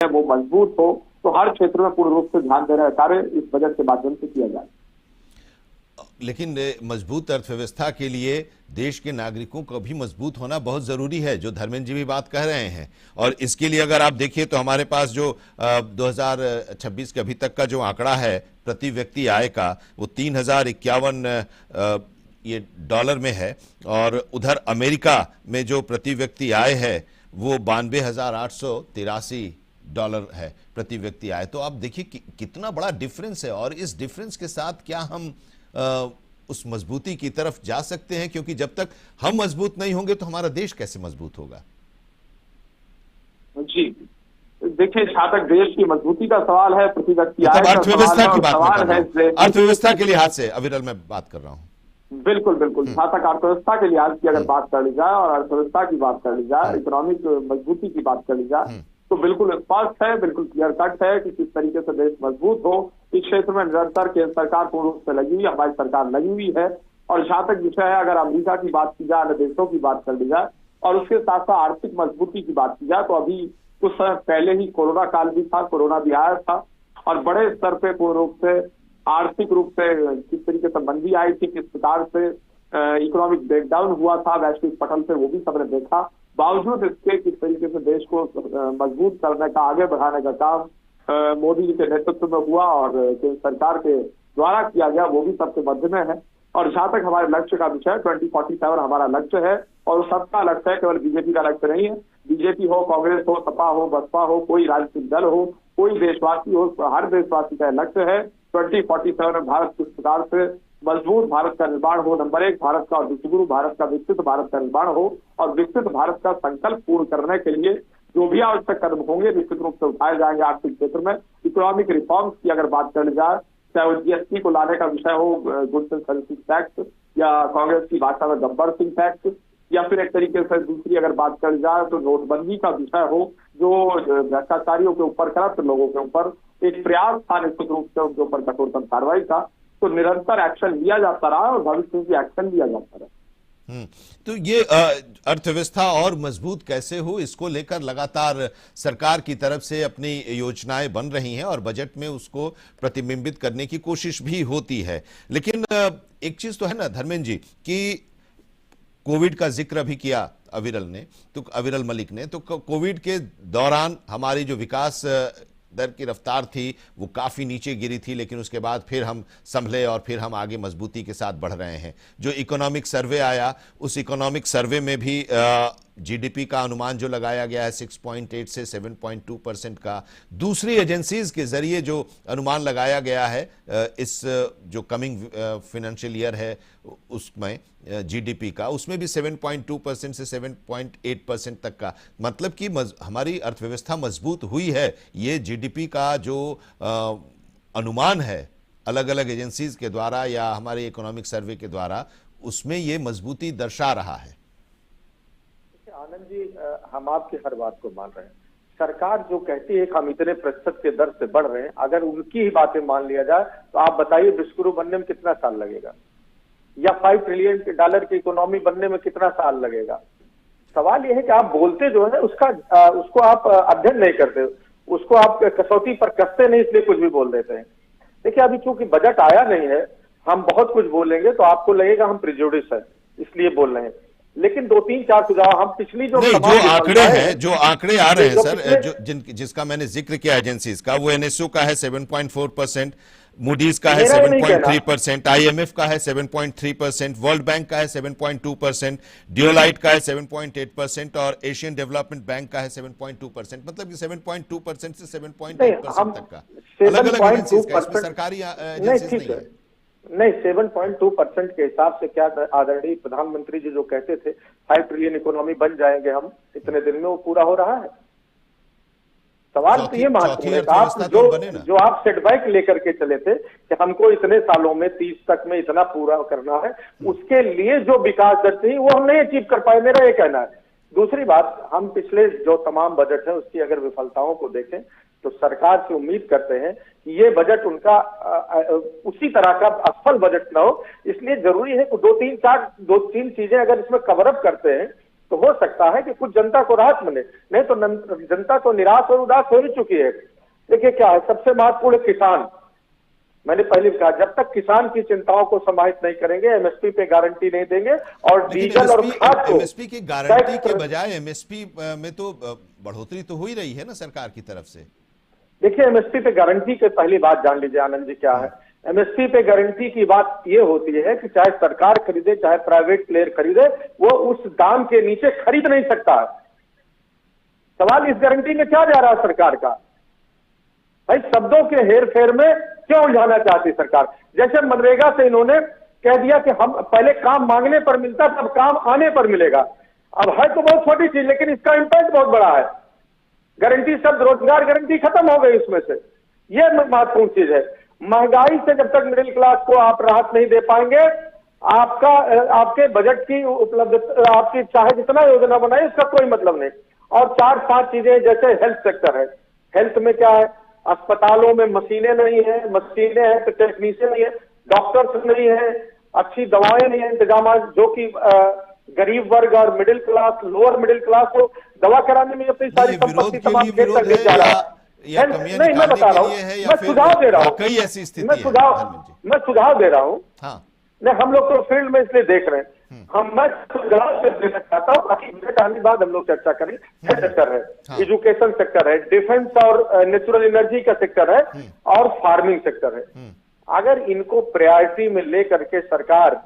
वो मजबूत हो, तो हर क्षेत्र में पूर्ण रूप से ध्यान देने का कार्य इस बजट के माध्यम से किया जाए। लेकिन मजबूत अर्थव्यवस्था के लिए देश के नागरिकों को भी मजबूत होना बहुत जरूरी है, जो धर्मेंद्र जी भी बात कह रहे हैं। और इसके लिए अगर आप देखिए तो हमारे पास जो 2026 के अभी तक का जो आंकड़ा है प्रति व्यक्ति आय का, वो 3051 ये डॉलर में है, और उधर अमेरिका में जो प्रति व्यक्ति आय है वो 92,883 डॉलर है प्रति व्यक्ति आय। तो आप देखिए कितना बड़ा डिफरेंस है, और इस डिफरेंस के साथ क्या हम उस मजबूती की तरफ जा सकते हैं? क्योंकि जब तक हम मजबूत नहीं होंगे तो हमारा देश कैसे मजबूत होगा? जी देखिए, जहां तक देश की मजबूती का सवाल है, प्रति व्यक्ति आय का अर्थव्यवस्था की बात सवाल है, अर्थव्यवस्था के लिहाज से अविरल मैं बात कर रहा हूँ। बिल्कुल बिल्कुल, जहां तक अर्थव्यवस्था के लिहाज की अगर बात कर ली जाए और अर्थव्यवस्था की बात कर ली जाए, इकोनॉमिक मजबूती की बात कर ली जाए, तो बिल्कुल स्पष्ट है, बिल्कुल क्लियर कट है कि किस तरीके से देश मजबूत हो। इस क्षेत्र में निरंतर केंद्र सरकार पूर्ण रूप से लगी हुई है, हमारी सरकार लगी हुई है। और जहां तक विषय है, अगर अमेरिका की बात की जाए, अन्य देशों की बात कर ली जाए, और उसके साथ साथ आर्थिक मजबूती की बात की जाए, तो अभी कुछ समय पहले ही कोरोना काल भी था, कोरोना भी आया था, और बड़े स्तर पे पूर्ण रूप से आर्थिक रूप से किस तरीके से मंदी आई थी, किस प्रकार से इकोनॉमिक ब्रेकडाउन हुआ था वैश्विक पटल से, वो भी सबने देखा। बावजूद इसके किस तरीके से देश को मजबूत करने का, आगे बढ़ाने का काम मोदी जी के नेतृत्व में हुआ और केंद्र सरकार के द्वारा किया गया, वो भी सबके मध्य में है। और जहां तक हमारे लक्ष्य का विषय 2047 हमारा लक्ष्य है, और सबका लक्ष्य है, केवल बीजेपी का लक्ष्य नहीं है। बीजेपी हो, कांग्रेस हो, सपा हो, बसपा हो, कोई राजनीतिक दल हो, कोई देशवासी हो, हर देशवासी का लक्ष्य है 2047 में भारत किस प्रकार से मजबूत भारत का निर्माण हो, नंबर एक भारत का और विश्वगुरु भारत का, विकसित भारत का निर्माण हो। और विकसित भारत का संकल्प पूर्ण करने के लिए जो भी आवश्यक कदम होंगे निश्चित रूप से उठाए जाएंगे। आर्थिक क्षेत्र में इकोनॉमिक रिफॉर्म्स की अगर बात कर जाए, चाहे वो जीएसटी को लाने का विषय हो, गुड्स एंड सर्विसेज टैक्स, या कांग्रेस की भाषा में गब्बर सिंह टैक्स, या फिर एक तरीके से दूसरी अगर बात कर जाए तो नोटबंदी का विषय हो, जो भ्रष्टाचारियों के ऊपर, करप्ट लोगों के ऊपर एक प्रयास था निश्चित रूप से उनके ऊपर कठोरतम कार्रवाई का, तो निरंतर एक्शन लिया जाता रहा और भविष्य में भी एक्शन लिया जाता रहा। तो ये अर्थव्यवस्था और मजबूत कैसे हो, इसको लेकर लगातार सरकार की तरफ से अपनी योजनाएं बन रही हैं और बजट में उसको प्रतिबिंबित करने की कोशिश भी होती है। लेकिन एक चीज तो है ना धर्मेंद्र जी, कि कोविड का जिक्र भी किया अविरल मलिक ने, तो कोविड के दौरान हमारी जो विकास दर की रफ्तार थी वो काफ़ी नीचे गिरी थी, लेकिन उसके बाद फिर हम संभले और फिर हम आगे मजबूती के साथ बढ़ रहे हैं। जो इकोनॉमिक सर्वे आया, उस इकोनॉमिक सर्वे में भी जीडीपी का अनुमान जो लगाया गया है 6.8 से 7.2% का, दूसरी एजेंसीज के जरिए जो अनुमान लगाया गया है इस जो कमिंग फाइनेंशियल ईयर है उसमें जीडीपी का, उसमें भी 7.2% से 7.8% तक का, मतलब कि हमारी अर्थव्यवस्था मजबूत हुई है। ये जीडीपी का जो अनुमान है अलग अलग एजेंसीज के द्वारा या हमारे इकोनॉमिक सर्वे के द्वारा, उसमें ये मजबूती दर्शा रहा है। आनंद जी, हम आपकी हर बात को मान रहे हैं। सरकार जो कहती है कि हम इतने प्रतिशत के दर से बढ़ रहे हैं, अगर उनकी ही बातें मान लिया जाए तो आप बताइए विश्वगुरु बनने में कितना साल लगेगा, या 5 ट्रिलियन डॉलर की इकोनॉमी बनने में कितना साल लगेगा। सवाल यह है कि आप बोलते जो है उसको आप अध्ययन नहीं करते, उसको आप कसौटी पर कसते नहीं, इसलिए कुछ भी बोल देते हैं। देखिए, अभी चूंकि बजट आया नहीं है, हम बहुत कुछ बोलेंगे तो आपको लगेगा हम प्रिजुडिस है इसलिए बोल रहे हैं। लेकिन 2-3-4 सुझाव हम पिछली जो आंकड़े हैं, जो आंकड़े आ रहे हैं सर, जिसका मैंने जिक्र किया एजेंसीज का, वो एनएसओ का है 7.4%, मूडीज का है 7.3%, आईएमएफ का है 7.3%, वर्ल्ड बैंक का है 7.2%, डियोलाइट का है 7.8% और एशियन डेवलपमेंट बैंक का है 7.2%। मतलब कि 7.2% से 7.8% तक का अलग अलग एजेंसीज का, इसमें सरकारी एजेंसीज नहीं है। नहीं, 7.2% के हिसाब से क्या आदरणीय प्रधानमंत्री जी जो कहते थे 5 ट्रिलियन इकोनॉमी बन जाएंगे हम इतने दिन में, वो पूरा हो रहा है। सवाल तो ये महत्वपूर्ण है, आप जो आप सेटबैक लेकर के चले थे कि हमको इतने सालों में 30 तक में इतना पूरा करना है, उसके लिए जो विकास दर थी वो हम नहीं अचीव कर पाए, मेरा ये कहना है। दूसरी बात, हम पिछले जो तमाम बजट है उसकी अगर विफलताओं को देखें तो सरकार से उम्मीद करते हैं कि ये बजट उनका उसी तरह का असफल बजट ना हो। इसलिए जरूरी है कि 2-3 चीजें अगर इसमें कवर अप करते हैं तो हो सकता है कि कुछ जनता को राहत मिले, नहीं तो जनता तो निराश और उदास हो ही चुकी है। देखिए क्या है, सबसे महत्वपूर्ण किसान। मैंने पहले भी कहा, जब तक किसान की चिंताओं को समाहित नहीं करेंगे, एमएसपी पे गारंटी नहीं देंगे और डीजल और खाद को एमएसपी की गारंटी के बजाय एमएसपी में तो बढ़ोतरी तो हो ही रही है ना सरकार की तरफ से। देखिए, एमएसपी पे गारंटी के पहली बात जान लीजिए आनंद जी क्या है। एमएसपी पे गारंटी की बात ये होती है कि चाहे सरकार खरीदे चाहे प्राइवेट प्लेयर खरीदे, वो उस दाम के नीचे खरीद नहीं सकता। सवाल इस गारंटी में क्या जा रहा है सरकार का? भाई शब्दों के हेर फेर में क्यों उलझाना चाहती सरकार? जैसे मनरेगा से इन्होंने कह दिया कि हम पहले काम मांगने पर मिलता था, अब काम आने पर मिलेगा। अब है तो बहुत छोटी चीज, लेकिन इसका इंपैक्ट बहुत बड़ा है। गारंटी शब्द, रोजगार गारंटी खत्म हो गई उसमें से, यह महत्वपूर्ण चीज है। महंगाई से जब तक मिडिल क्लास को आप राहत नहीं दे पाएंगे, आपके बजट की उपलब्धता, आपकी चाहे जितना योजना बनाए उसका कोई मतलब नहीं। और 4-5 चीजें, जैसे हेल्थ सेक्टर है, हेल्थ में क्या है, अस्पतालों में मशीनें नहीं है, मशीनें हैं तो टेक्नीशियन नहीं है, डॉक्टर्स नहीं है, अच्छी दवाएं नहीं है, इंतजाम, जो कि गरीब वर्ग और middle class, lower middle class को दवा कराने में अपनी सारी संपत्ति तमाम खेत कर दे जा रहा है। नहीं, मैं बता रहा हूँ, मैं सुझाव दे रहा हूँ, कई ऐसी स्थिति मैं सुझाव दे रहा हूँ। हाँ, नहीं, हम लोग तो फील्ड में इसलिए देख रहे हैं, मैं सुझाव देना चाहता हूँ, बाकी बजट आने बाद हम लोग चर्चा करें। हेल्थ सेक्टर है, एजुकेशन सेक्टर है, डिफेंस और नेचुरल एनर्जी का सेक्टर है, और फार्मिंग सेक्टर है। अगर इनको प्रायोरिटी में लेकर के सरकार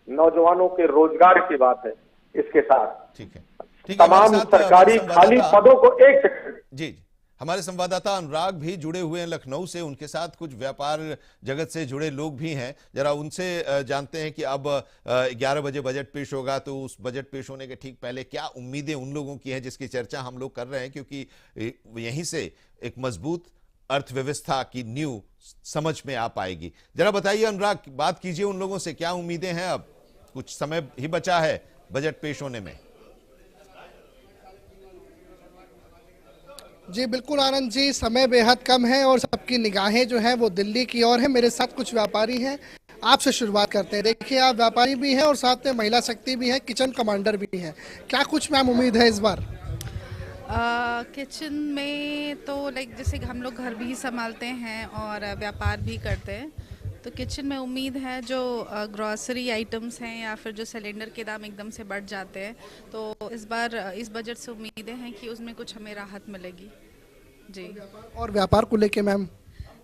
नौजवानों के रोजगार की बात है, इसके साथ ठीक है, तमाम सरकारी खाली पदों को एक सेक्टर। जी, हमारे संवाददाता अनुराग भी जुड़े हुए हैं लखनऊ से, उनके साथ कुछ व्यापार जगत से जुड़े लोग भी हैं, जरा उनसे जानते हैं कि अब 11 बजे बजट पेश होगा, तो उस बजट पेश होने के ठीक पहले क्या उम्मीदें उन लोगों की हैं जिसकी चर्चा हम लोग कर रहे हैं, क्योंकि यहीं से एक मजबूत अर्थव्यवस्था की नींव समझ में आ पाएगी। जरा बताइए अनुराग, बात कीजिए उन लोगों से, क्या उम्मीदें हैं? अब कुछ समय ही बचा है बजट पेश होने में। जी बिल्कुल आनंद जी, समय बेहद कम है और सबकी निगाहें जो हैं वो दिल्ली की ओर है। मेरे साथ कुछ व्यापारी हैं, आपसे शुरुआत करते हैं। देखिए, आप व्यापारी भी हैं और साथ में महिला शक्ति भी है, किचन कमांडर भी हैं। क्या कुछ मैम उम्मीद है इस बार? किचन में तो लाइक जैसे हम लोग घर भी संभालते हैं और व्यापार भी करते हैं, तो किचन में उम्मीद है जो ग्रॉसरी आइटम्स हैं या फिर जो सिलेंडर के दाम एकदम से बढ़ जाते हैं, तो इस बार इस बजट से उम्मीदें हैं कि उसमें कुछ हमें राहत मिलेगी। जी, और व्यापार को लेके मैम?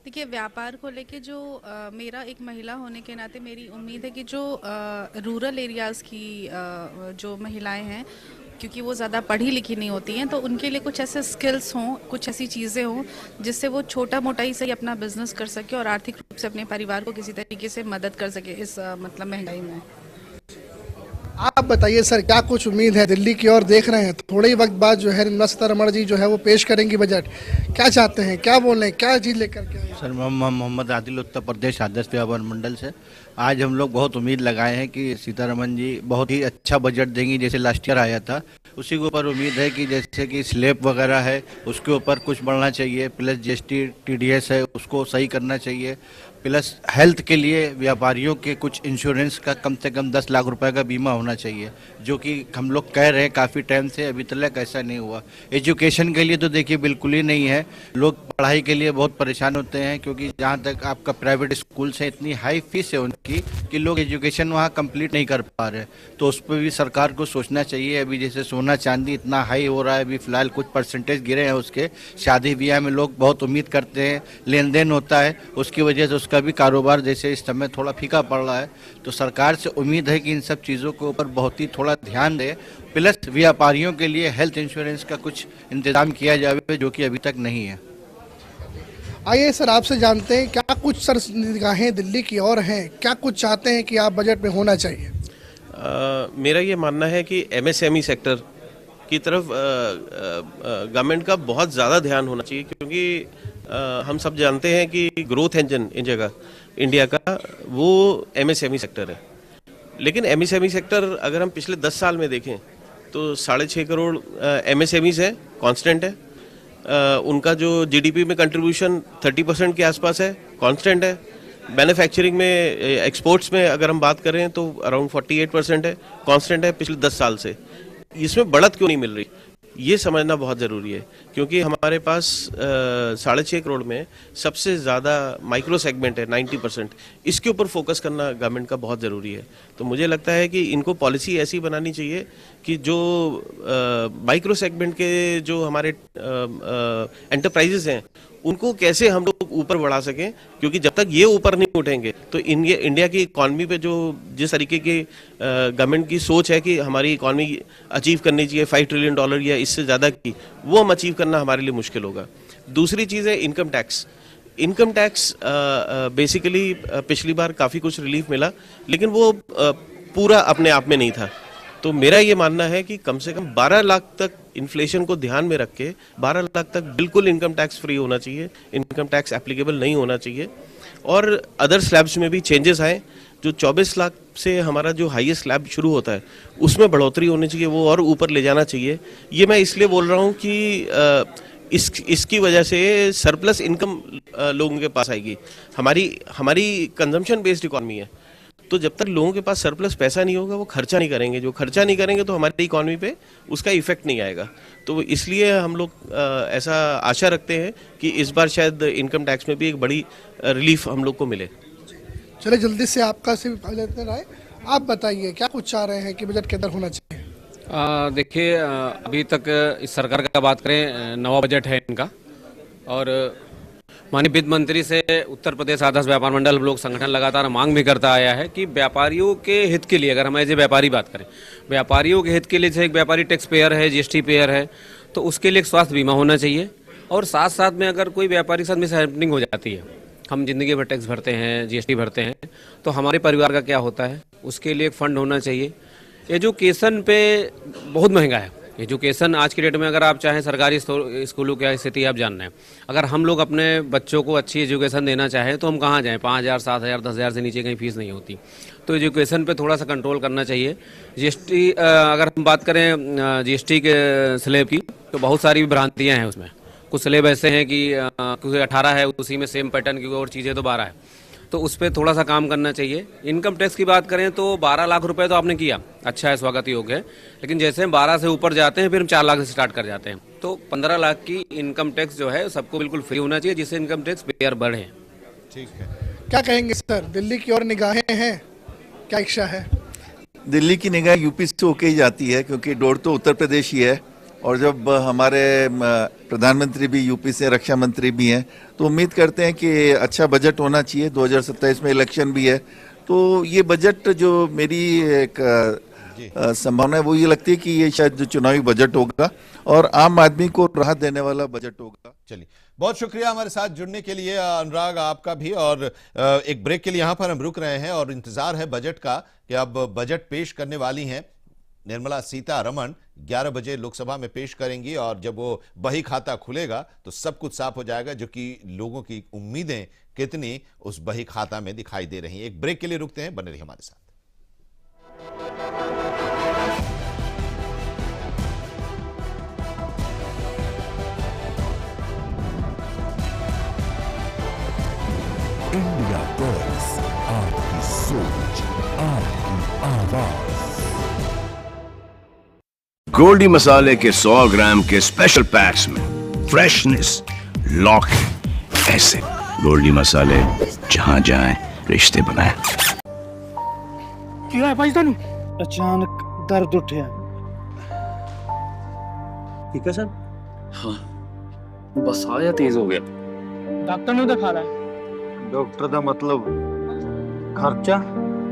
देखिए, व्यापार को लेके जो मेरा एक महिला होने के नाते मेरी उम्मीद है कि जो रूरल एरियाज़ की जो महिलाएं हैं, क्योंकि वो ज़्यादा पढ़ी लिखी नहीं होती हैं, तो उनके लिए कुछ ऐसे स्किल्स हों, कुछ ऐसी चीज़ें हों जिससे वो छोटा मोटा ही सही अपना बिजनेस कर सके और आर्थिक रूप से अपने परिवार को किसी तरीके से मदद कर सके इस मतलब महंगाई में। आप बताइए सर, क्या कुछ उम्मीद है? दिल्ली की ओर देख रहे हैं, थोड़े ही वक्त बाद जो है निर्मला सीतारमण जी जो है वो पेश करेंगी बजट। क्या चाहते हैं, क्या बोल रहे हैं, क्या चीज़ लेकर के आए? सर, मोहम्मद आदिल, उत्तर प्रदेश आदर्श व्यापार मंडल से। आज हम लोग बहुत उम्मीद लगाए हैं कि सीतारमण जी बहुत ही अच्छा बजट देंगी, जैसे लास्ट ईयर आया था उसी के ऊपर उम्मीद है कि जैसे कि स्लैब वगैरह है उसके ऊपर कुछ बढ़ना चाहिए, प्लस जीएसटी टीडीएस है उसको सही करना चाहिए, प्लस हेल्थ के लिए व्यापारियों के कुछ इंश्योरेंस का कम से कम 10 लाख रुपए का बीमा होना चाहिए, जो कि हम लोग कह रहे हैं काफ़ी टाइम से, अभी तक ऐसा नहीं हुआ। एजुकेशन के लिए तो देखिए बिल्कुल ही नहीं है, लोग पढ़ाई के लिए बहुत परेशान होते हैं, क्योंकि जहाँ तक आपका प्राइवेट स्कूल से इतनी हाई फीस है उनकी कि लोग एजुकेशन वहाँ कंप्लीट नहीं कर पा रहे, तो उस पर भी सरकार को सोचना चाहिए। अभी जैसे सोना चांदी इतना हाई हो रहा है, अभी फिलहाल कुछ परसेंटेज गिरे हैं उसके, शादी ब्याह में लोग बहुत उम्मीद करते हैं, लेन देन होता है, उसकी वजह से उसका भी कारोबार जैसे इस समय थोड़ा फीका पड़ रहा है। तो सरकार से उम्मीद है कि इन सब चीज़ों के ऊपर बहुत ही थोड़ा ध्यान दे, प्लस व्यापारियों के लिए हेल्थ इंश्योरेंस का कुछ इंतजाम किया जाए, जो कि अभी तक नहीं है। आइए सर, आपसे जानते हैं क्या कुछ सर निगाहें दिल्ली की ओर हैं, क्या कुछ चाहते हैं कि आप बजट में होना चाहिए? मेरा ये मानना है कि एमएसएमई सेक्टर की तरफ गवर्नमेंट का बहुत ज़्यादा ध्यान होना चाहिए, क्योंकि हम सब जानते हैं कि ग्रोथ इंजन इंडिया का वो एमएसएमई सेक्टर है। लेकिन एमएसएमई सेक्टर अगर हम पिछले 10 साल में देखें तो 6.5 करोड़ एमएसएमईज है, कांस्टेंट है। उनका जो जीडीपी में कंट्रीब्यूशन 30% के आसपास है, कांस्टेंट है। मैन्युफैक्चरिंग में, एक्सपोर्ट्स में अगर हम बात करें तो अराउंड 48% है, कांस्टेंट है पिछले 10 साल से। इसमें बढ़त क्यों नहीं मिल रही, ये समझना बहुत ज़रूरी है। क्योंकि हमारे पास 6.5 करोड़ में सबसे ज़्यादा माइक्रो सेगमेंट है 90%, इसके ऊपर फोकस करना गवर्नमेंट का बहुत ज़रूरी है। तो मुझे लगता है कि इनको पॉलिसी ऐसी बनानी चाहिए कि जो माइक्रो सेगमेंट के जो हमारे एंटरप्राइजेस हैं उनको कैसे हम लोग ऊपर बढ़ा सकें, क्योंकि जब तक ये ऊपर नहीं उठेंगे तो इंडिया की इकॉनमी पे जो जिस तरीके की गवर्नमेंट की सोच है कि हमारी इकॉनमी अचीव करनी चाहिए $5 ट्रिलियन या इससे ज़्यादा की, वो हम अचीव करना हमारे लिए मुश्किल होगा। दूसरी चीज़ है income tax. Income tax basically पिछली बार काफ़ी कुछ रिलीफ मिला, लेकिन वो पूरा अपने आप में नहीं था। तो मेरा ये मानना है कि कम से कम 12 लाख तक इन्फ्लेशन को ध्यान में रख के 12 लाख तक बिल्कुल इनकम टैक्स फ्री होना चाहिए, इनकम टैक्स एप्लीकेबल नहीं होना चाहिए। और अदर स्लैब्स में भी चेंजेस आए, जो 24 लाख से हमारा जो हाईएस्ट स्लैब शुरू होता है उसमें बढ़ोतरी होनी चाहिए, वो और ऊपर ले जाना चाहिए। ये मैं इसलिए बोल रहा हूँ कि इसकी वजह से सरप्लस इनकम लोगों के पास आएगी। हमारी कंजम्पशन बेस्ड इकॉनमी है, तो जब तक लोगों के पास सरप्लस पैसा नहीं होगा वो खर्चा नहीं करेंगे, जो खर्चा नहीं करेंगे तो हमारी इकॉनमी पे उसका इफेक्ट नहीं आएगा। तो इसलिए हम लोग ऐसा आशा रखते हैं कि इस बार शायद इनकम टैक्स में भी एक बड़ी रिलीफ हम लोग को मिले। चलिए जल्दी से आपका राय आप बताइए, क्या कुछ चाह रहे हैं कि बजट के अंदर होना चाहिए? देखिए, अभी तक इस सरकार का बात करें, नवा बजट है इनका, और माननीय वित्त मंत्री से उत्तर प्रदेश आदर्श व्यापार मंडल लोक संगठन लगातार मांग भी करता आया है कि व्यापारियों के हित के लिए, अगर हम एज ए व्यापारी बात करें, व्यापारियों के हित के लिए, जैसे एक व्यापारी टैक्स पेयर है, जीएसटी पेयर है, तो उसके लिए एक स्वास्थ्य बीमा होना चाहिए। और साथ साथ में अगर कोई व्यापारी के साथ मिस हैपनिंग हो जाती है, हम जिंदगी भर टैक्स भरते हैं, जीएसटी भरते हैं, तो हमारे परिवार का क्या होता है, उसके लिए एक फंड होना चाहिए। एजुकेशन पे बहुत महंगा है एजुकेशन आज की डेट में। अगर आप चाहें सरकारी स्कूलों की स्थिति आप जान रहे हैं, अगर हम लोग अपने बच्चों को अच्छी एजुकेशन देना चाहें तो हम कहाँ जाएं? 5,000, 7,000, 10,000 से नीचे कहीं फीस नहीं होती। तो एजुकेशन पे थोड़ा सा कंट्रोल करना चाहिए। जीएसटी, अगर हम बात करें जीएसटी के स्लेब की, तो बहुत सारी भ्रांतियाँ हैं उसमें। कुछ स्लेब ऐसे हैं कि 18 है, उसी में सेम पैटर्न की और चीज़ें तो 12 है, तो उस पर थोड़ा सा काम करना चाहिए। इनकम टैक्स की बात करें तो 12 लाख रुपए तो आपने किया, अच्छा है, स्वागत योग्य है, लेकिन जैसे हम 12 से ऊपर जाते हैं फिर हम 4 लाख से स्टार्ट कर जाते हैं। तो 15 लाख की इनकम टैक्स जो है सबको बिल्कुल फ्री होना चाहिए, जिससे इनकम टैक्स पेयर बढ़े। ठीक है, क्या कहेंगे सर, दिल्ली की और निगाहें हैं, क्या इच्छा है? दिल्ली की निगाह यूपी से होके ही जाती है, क्योंकि डोर तो उत्तर प्रदेश ही है, और जब हमारे प्रधानमंत्री भी यूपी से, रक्षा मंत्री भी हैं, तो उम्मीद करते हैं कि अच्छा बजट होना चाहिए। 2027 में इलेक्शन भी है, तो ये बजट जो मेरी एक संभावना है वो ये लगती है कि ये शायद जो चुनावी बजट होगा और आम आदमी को राहत देने वाला बजट होगा। चलिए, बहुत शुक्रिया हमारे साथ जुड़ने के लिए अनुराग, आपका भी। और एक ब्रेक के लिए यहाँ पर हम रुक रहे हैं और इंतजार है बजट का कि अब बजट पेश करने वाली हैं निर्मला सीतारमण। 11 बजे लोकसभा में पेश करेंगी और जब वो बही खाता खुलेगा तो सब कुछ साफ हो जाएगा, जो कि लोगों की उम्मीदें कितनी उस बही खाता में दिखाई दे रही हैं। एक ब्रेक के लिए रुकते हैं, बने रहिए हमारे साथ। इंडिया वॉइस, आपकी सोच, आपकी आवाज। गोल्डी मसाले के 100 ग्राम के स्पेशल पैक्स में फ्रेशनेस लॉक है। ऐसे गोल्डी मसाले जहां जाएं रिश्ते बनाएं। क्या है भाई तानू? अचानक दर्द उठे। ठीक है सर? हाँ, बस आया तेज हो गया। डॉक्टर ने दिखा रहा है। डॉक्टर का मतलब खर्चा?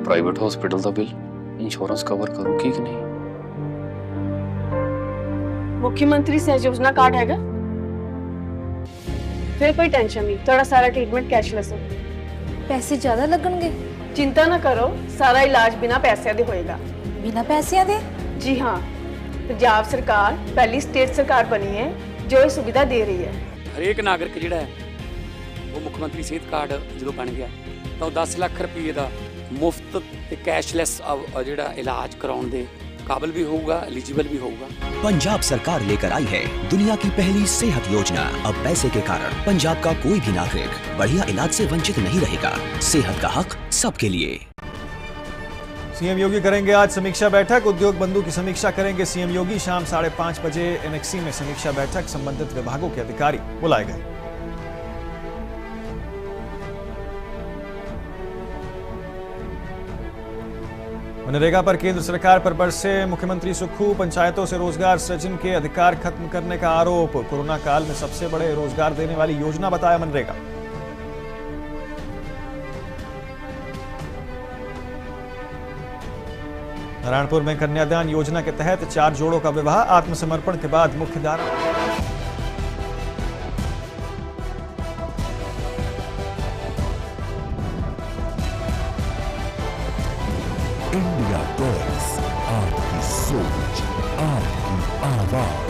प्राइवेट हॉस्पिटल का बिल इंश्योरेंस कवर करोगी कि नहीं? मुख्यमंत्री सहज योजना कार्ड हैगा? फिर कोई टेंशन नहीं, थोड़ा सारा ट्रीटमेंट कैशलेस है। पैसे ज्यादा लगणगे? चिंता ना करो, सारा इलाज बिना पैसे दे होएगा। बिना पैसे दे? जी हाँ, पंजाब सरकार पहली स्टेट सरकार बनी है जो ये सुविधा दे रही है। हरेक नागरिक जिहड़ा है वो मुख्यमंत्री सेहत कार्ड जो बन गया तो 10 लाख रुपये का मुफ्त ते कैशलैस जिहड़ा इलाज कराउण दे काबिल भी होगा, एलिजिबल भी होगा। पंजाब सरकार लेकर आई है दुनिया की पहली सेहत योजना। अब पैसे के कारण पंजाब का कोई भी नागरिक बढ़िया इलाज से वंचित नहीं रहेगा। सेहत का हक सबके लिए। सीएम योगी करेंगे आज समीक्षा बैठक। उद्योग बंधु की समीक्षा करेंगे सीएम योगी। शाम 5:30 बजे एनेक्सी में समीक्षा बैठक। संबंधित विभागों के अधिकारी बुलाए गए। मनरेगा पर केंद्र सरकार पर बरसे मुख्यमंत्री सुक्खू। पंचायतों से रोजगार सृजन के अधिकार खत्म करने का आरोप। कोरोना काल में सबसे बड़े रोजगार देने वाली योजना बताया मनरेगा। नारायणपुर में कन्यादान योजना के तहत 4 जोड़ों का विवाह। आत्मसमर्पण के बाद मुख्यधारा। इंडिया वॉइस, आपकी सोच, आपकी आवाज।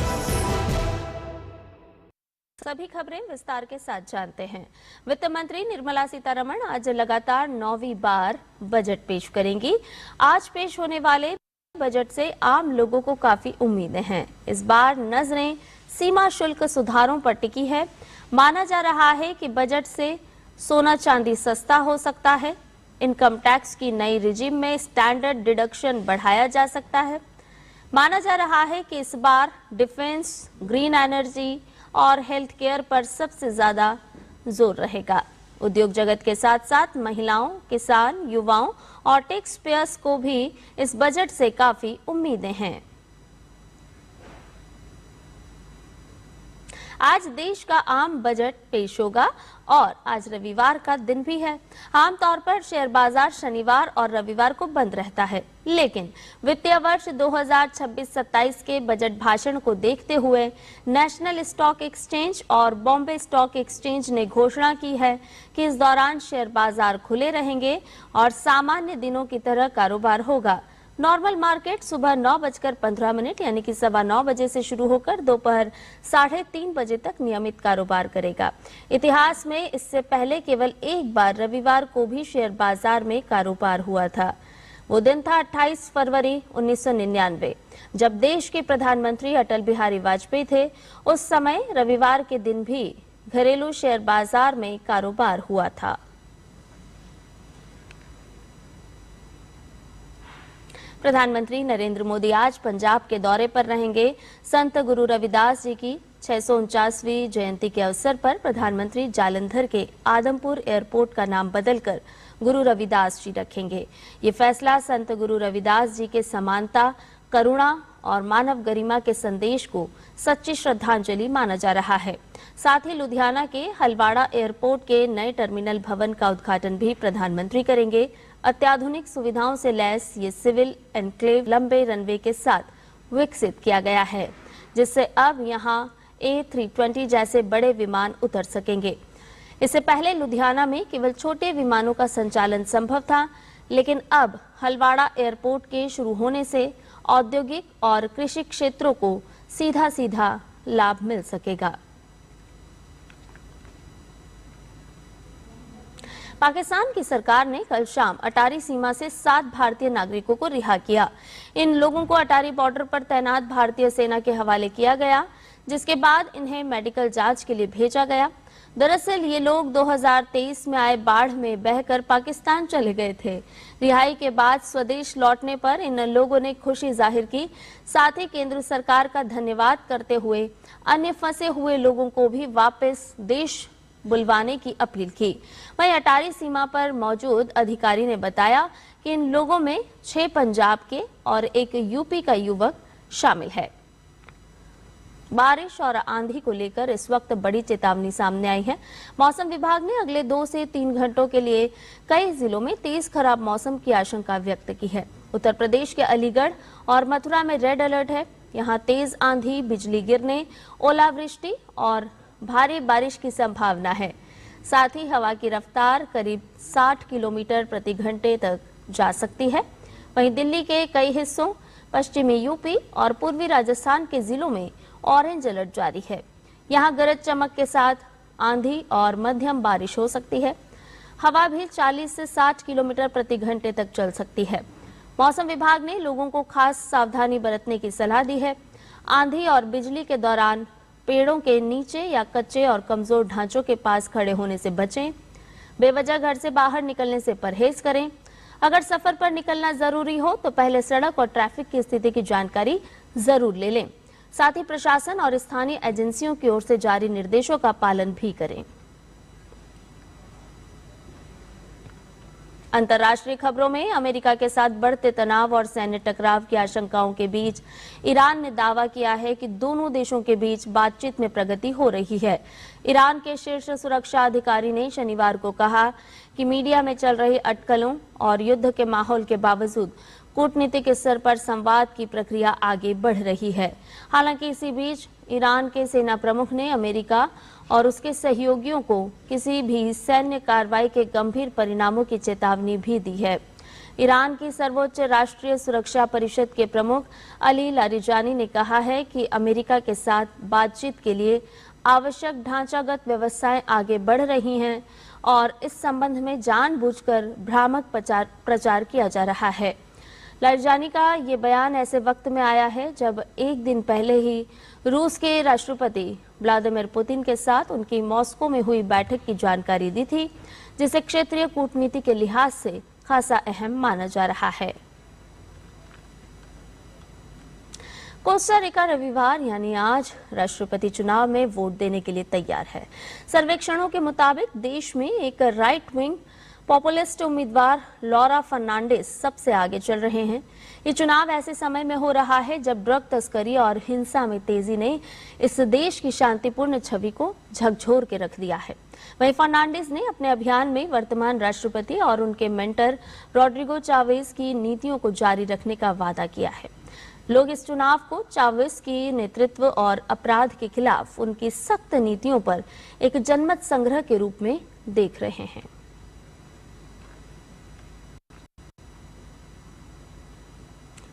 सभी खबरें विस्तार के साथ जानते हैं। वित्त मंत्री निर्मला सीतारमण आज लगातार 9वीं बार बजट पेश करेंगी। आज पेश होने वाले बजट से आम लोगों को काफी उम्मीदें हैं। इस बार नजरें सीमा शुल्क सुधारों पर टिकी है। माना जा रहा है कि बजट से सोना चांदी सस्ता हो सकता है। इनकम टैक्स की नई रिजीम में स्टैंडर्ड डिडक्शन बढ़ाया जा सकता है। माना जा रहा है कि इस बार डिफेंस, ग्रीन एनर्जी और हेल्थ केयर पर सबसे ज्यादा जोर रहेगा। उद्योग जगत के साथ साथ महिलाओं, किसान, युवाओं और टैक्स पेयर्स को भी इस बजट से काफी उम्मीदें हैं। आज देश का आम बजट पेश होगा और आज रविवार का दिन भी है। आमतौर पर शेयर बाजार शनिवार और रविवार को बंद रहता है, लेकिन वित्तीय वर्ष 2026-27 के बजट भाषण को देखते हुए नेशनल स्टॉक एक्सचेंज और बॉम्बे स्टॉक एक्सचेंज ने घोषणा की है कि इस दौरान शेयर बाजार खुले रहेंगे और सामान्य दिनों की तरह कारोबार होगा। नॉर्मल मार्केट सुबह 9:15 यानी कि 9:15 बजे से शुरू होकर दोपहर 3:30 बजे तक नियमित कारोबार करेगा। इतिहास में इससे पहले केवल एक बार रविवार को भी शेयर बाजार में कारोबार हुआ था। वो दिन था 28 फरवरी 1999, जब देश के प्रधानमंत्री अटल बिहारी वाजपेयी थे। उस समय रविवार के दिन भी घरेलू शेयर बाजार में कारोबार हुआ था। प्रधानमंत्री नरेंद्र मोदी आज पंजाब के दौरे पर रहेंगे। संत गुरु रविदास जी की 649वीं जयंती के अवसर पर प्रधानमंत्री जालंधर के आदमपुर एयरपोर्ट का नाम बदलकर गुरु रविदास जी रखेंगे। ये फैसला संत गुरु रविदास जी के समानता, करुणा और मानव गरिमा के संदेश को सच्ची श्रद्धांजलि माना जा रहा है। साथ ही लुधियाना के हलवाड़ा एयरपोर्ट के नए टर्मिनल भवन का उद्घाटन भी प्रधानमंत्री करेंगे। अत्याधुनिक सुविधाओं से लैस ये सिविल एनक्लेव लंबे रनवे के साथ विकसित किया गया है, जिससे अब यहां A320 जैसे बड़े विमान उतर सकेंगे। इससे पहले लुधियाना में केवल छोटे विमानों का संचालन संभव था, लेकिन अब हलवाड़ा एयरपोर्ट के शुरू होने से औद्योगिक और कृषि क्षेत्रों को सीधा लाभ मिल सकेगा। पाकिस्तान की सरकार ने कल शाम अटारी सीमा से 7 भारतीय नागरिकों को रिहा किया। इन लोगों को अटारी बॉर्डर पर तैनात भारतीय सेना के हवाले किया गया, जिसके बाद इन्हें मेडिकल जांच के लिए भेजा गया। दरअसल ये लोग 2023 में आए बाढ़ में बहकर पाकिस्तान चले गए थे। रिहाई के बाद स्वदेश लौटने पर इन लोगों ने खुशी जाहिर की। साथ ही केंद्र सरकार का धन्यवाद करते हुए अन्य फंसे हुए लोगों को भी वापस देश बुलवाने की अपील की। वहीं अटारी सीमा पर मौजूद अधिकारी ने बताया कि इन लोगों में 6 पंजाब के और एक यूपी का युवक शामिल है। बारिश और आंधी को लेकर इस वक्त बड़ी चेतावनी सामने आई है। मौसम विभाग ने अगले 2 से 3 घंटों के लिए कई जिलों में तेज खराब मौसम की आशंका व्यक्त की है। उत्तर प्रदेश के अलीगढ़ और मथुरा में रेड अलर्ट है। यहाँ तेज आंधी, बिजली गिरने, ओलावृष्टि और भारी बारिश की संभावना है। साथ ही हवा की रफ्तार करीब 60 किलोमीटर प्रति घंटे तक जा सकती है। वहीं दिल्ली के कई हिस्सों, पश्चिमी यूपी और पूर्वी राजस्थान के जिलों में ऑरेंज अलर्ट जारी है। यहां गरज चमक के साथ आंधी और मध्यम बारिश हो सकती है। हवा भी 40 से 60 किलोमीटर प्रति घंटे तक चल सकती है। मौसम विभाग ने लोगों को खास सावधानी बरतने की सलाह दी है। आंधी और बिजली के दौरान पेड़ों के नीचे या कच्चे और कमजोर ढांचों के पास खड़े होने से बचें। बेवजह घर से बाहर निकलने से परहेज करें। अगर सफर पर निकलना जरूरी हो तो पहले सड़क और ट्रैफिक की स्थिति की जानकारी जरूर ले लें। साथ ही प्रशासन और स्थानीय एजेंसियों की ओर से जारी निर्देशों का पालन भी करें। अंतर्राष्ट्रीय खबरों में अमेरिका के साथ बढ़ते तनाव और सैन्य टकराव की आशंकाओं के बीच ईरान ने दावा किया है कि दोनों देशों के बीच बातचीत में प्रगति हो रही है। ईरान के शीर्ष सुरक्षा अधिकारी ने शनिवार को कहा कि मीडिया में चल रही अटकलों और युद्ध के माहौल के बावजूद कूटनीतिक स्तर पर संवाद की प्रक्रिया आगे बढ़ रही है। हालांकि इसी बीच ईरान के सेना प्रमुख ने अमेरिका और उसके सहयोगियों को किसी भी सैन्य कार्रवाई के गंभीर परिणामों की चेतावनी भी दी है। ईरान की सर्वोच्च राष्ट्रीय सुरक्षा परिषद के प्रमुख अली लारिजानी ने कहा है कि अमेरिका के साथ बातचीत के लिए आवश्यक ढांचागत व्यवस्थाएं आगे बढ़ रही हैं और इस संबंध में जानबूझकर भ्रामक प्रचार किया जा रहा है। लारिजानी का ये बयान ऐसे वक्त में आया है जब एक दिन पहले ही रूस के राष्ट्रपति व्लादिमीर पुतिन के साथ उनकी मॉस्को में हुई बैठक की जानकारी दी थी, जिसे क्षेत्रीय कूटनीति के लिहाज से खासा अहम माना जा रहा है। कोस्टा रिका रविवार यानी आज राष्ट्रपति चुनाव में वोट देने के लिए तैयार है। सर्वेक्षणों के मुताबिक देश में एक राइट विंग पॉपुलिस्ट उम्मीदवार लॉरा फर्नांडिस सबसे आगे चल रहे हैं। ये चुनाव ऐसे समय में हो रहा है जब ड्रग तस्करी और हिंसा में तेजी ने इस देश की शांतिपूर्ण छवि को झकझोर के रख दिया है। वहीं फर्नांडिस ने अपने अभियान में वर्तमान राष्ट्रपति और उनके मेंटर रोड्रिगो चावेज की नीतियों को जारी रखने का वादा किया है। लोग इस चुनाव को चावेज की नेतृत्व और अपराध के खिलाफ उनकी सख्त नीतियों पर एक जनमत संग्रह के रूप में देख रहे हैं।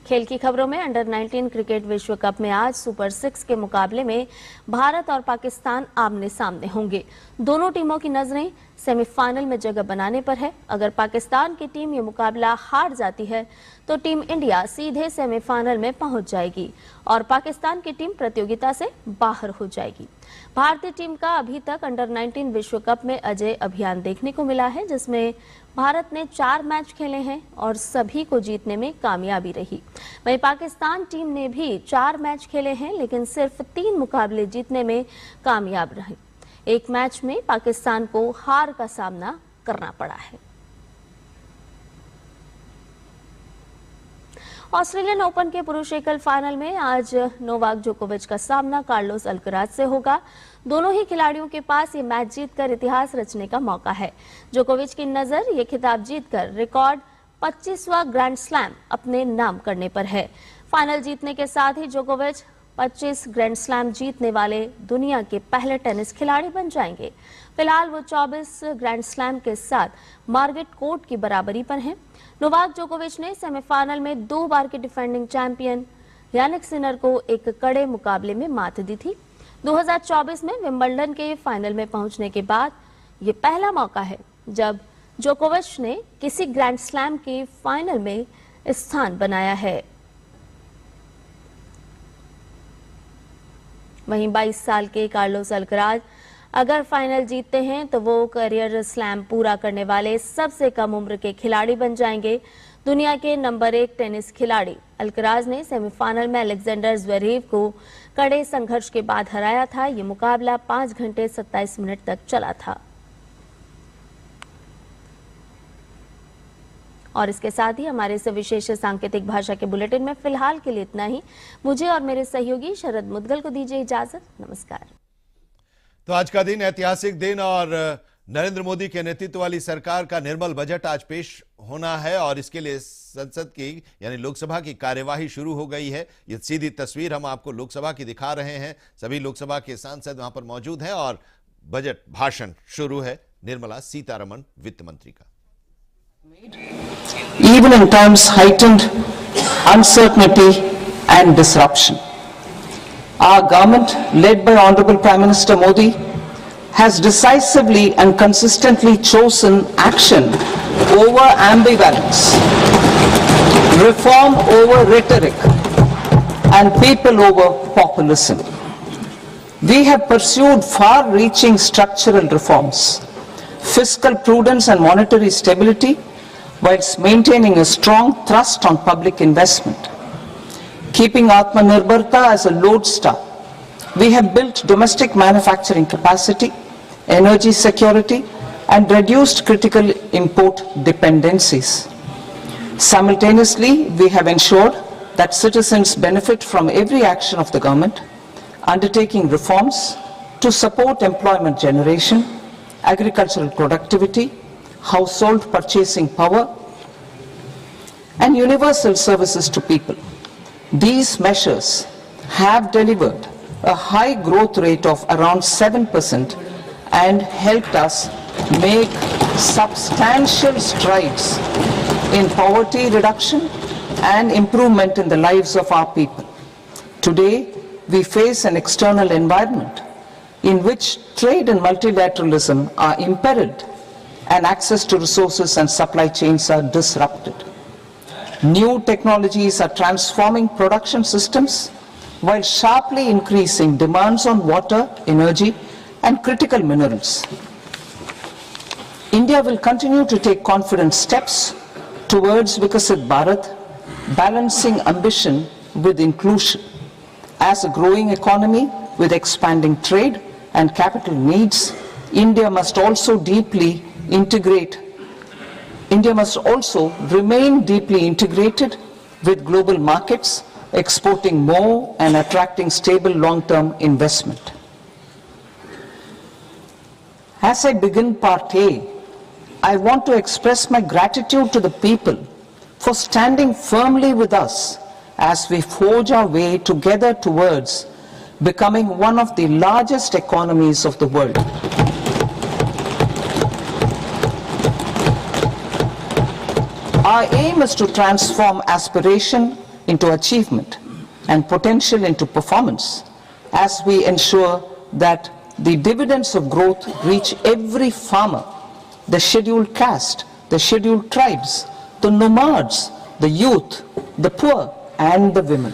खेल की खबरों में अंडर 19 क्रिकेट विश्व कप में आज सुपर 6 के मुकाबले में भारत और पाकिस्तान आमने सामने होंगे। दोनों टीमों की नजरें सेमीफाइनल में जगह बनाने पर है। अगर पाकिस्तान की टीम ये मुकाबला हार जाती है तो टीम इंडिया सीधे सेमीफाइनल में पहुंच जाएगी और पाकिस्तान की टीम प्रतियोगिता से बाहर हो जाएगी। भारतीय टीम का अभी तक अंडर 19 विश्व कप में अजय अभियान देखने को मिला है, जिसमें भारत ने 4 मैच खेले हैं और सभी को जीतने में कामयाबी रही। वहीं पाकिस्तान टीम ने भी 4 मैच खेले हैं लेकिन सिर्फ 3 मुकाबले जीतने में कामयाब रही। एक मैच में पाकिस्तान को हार का सामना करना पड़ा है। ऑस्ट्रेलियन ओपन के पुरुष एकल फाइनल में आज नोवाक जोकोविच का सामना कार्लोस अल्कराज से होगा। दोनों ही खिलाड़ियों के पास ये मैच जीतकर इतिहास रचने का मौका है। जोकोविच की नजर ये खिताब जीतकर रिकॉर्ड 25वां ग्रैंड स्लैम अपने नाम करने पर है। फाइनल जीतने के साथ ही जोकोविच 25 ग्रैंड स्लैम जीतने वाले दुनिया के पहले टेनिस खिलाड़ी बन जाएंगे। फिलहाल वो 24 ग्रैंड स्लैम के साथ मार्गेट कोर्ट की बराबरी पर हैं। नोवाक जोकोविच ने सेमीफाइनल में 2 बार के डिफेंडिंग चैंपियन यानिक सिनर को एक कड़े मुकाबले में मात दी थी। 2024 में विंबलडन के फाइनल में पहुंचने के बाद ये पहला मौका है जब जोकोविच ने किसी ग्रैंड स्लैम के फाइनल में स्थान बनाया है। वहीं 22 साल के कार्लोस अल्कराज अगर फाइनल जीतते हैं तो वो करियर स्लैम पूरा करने वाले सबसे कम उम्र के खिलाड़ी बन जाएंगे। दुनिया के नंबर 1 टेनिस खिलाड़ी अल्कराज ने सेमीफाइनल में अलेक्जेंडर ज़्वेरेव को कड़े संघर्ष के बाद हराया था। ये मुकाबला 5 घंटे 27 मिनट तक चला था। और इसके साथ ही हमारे इस विशेष सांकेतिक भाषा के बुलेटिन में फिलहाल के लिए इतना ही। मुझे और मेरे सहयोगी शरद मुदगल को दीजिए इजाजत। नमस्कार। तो आज का दिन ऐतिहासिक दिन और नरेंद्र मोदी के नेतृत्व वाली सरकार का निर्मल बजट आज पेश होना है और इसके लिए संसद की यानी लोकसभा की कार्यवाही शुरू हो गई है। ये सीधी तस्वीर हम आपको लोकसभा की दिखा रहे हैं। सभी लोकसभा के सांसद वहां पर मौजूद हैं और बजट भाषण शुरू है निर्मला सीतारमण वित्त मंत्री का। Even in times heightened uncertainty and disruption, our government, led by Honorable Prime Minister Modi, has decisively and consistently chosen action over ambivalence, reform over rhetoric, and people over populism. We have pursued far-reaching structural reforms, fiscal prudence and monetary stability, whilst maintaining a strong thrust on public investment. Keeping Atmanirbharta as a lodestar, we have built domestic manufacturing capacity, energy security, and reduced critical import dependencies. Simultaneously, we have ensured that citizens benefit from every action of the government, undertaking reforms to support employment generation, agricultural productivity, household purchasing power, and universal services to people. These measures have delivered a high growth rate of around 7% and helped us make substantial strides in poverty reduction and improvement in the lives of our people. Today, we face an external environment in which trade and multilateralism are imperiled and access to resources and supply chains are disrupted. New technologies are transforming production systems while sharply increasing demands on water, energy, and critical minerals. India will continue to take confident steps towards Vikasit Bharat, balancing ambition with inclusion. As a growing economy with expanding trade and capital needs, India must also remain deeply integrated with global markets, exporting more and attracting stable long-term investment. As I begin part A, I want to express my gratitude to the people for standing firmly with us as we forge our way together towards becoming one of the largest economies of the world. Our aim is to transform aspiration into achievement and potential into performance as we ensure that the dividends of growth reach every farmer, the scheduled caste, the scheduled tribes, the nomads, the youth, the poor, and the women.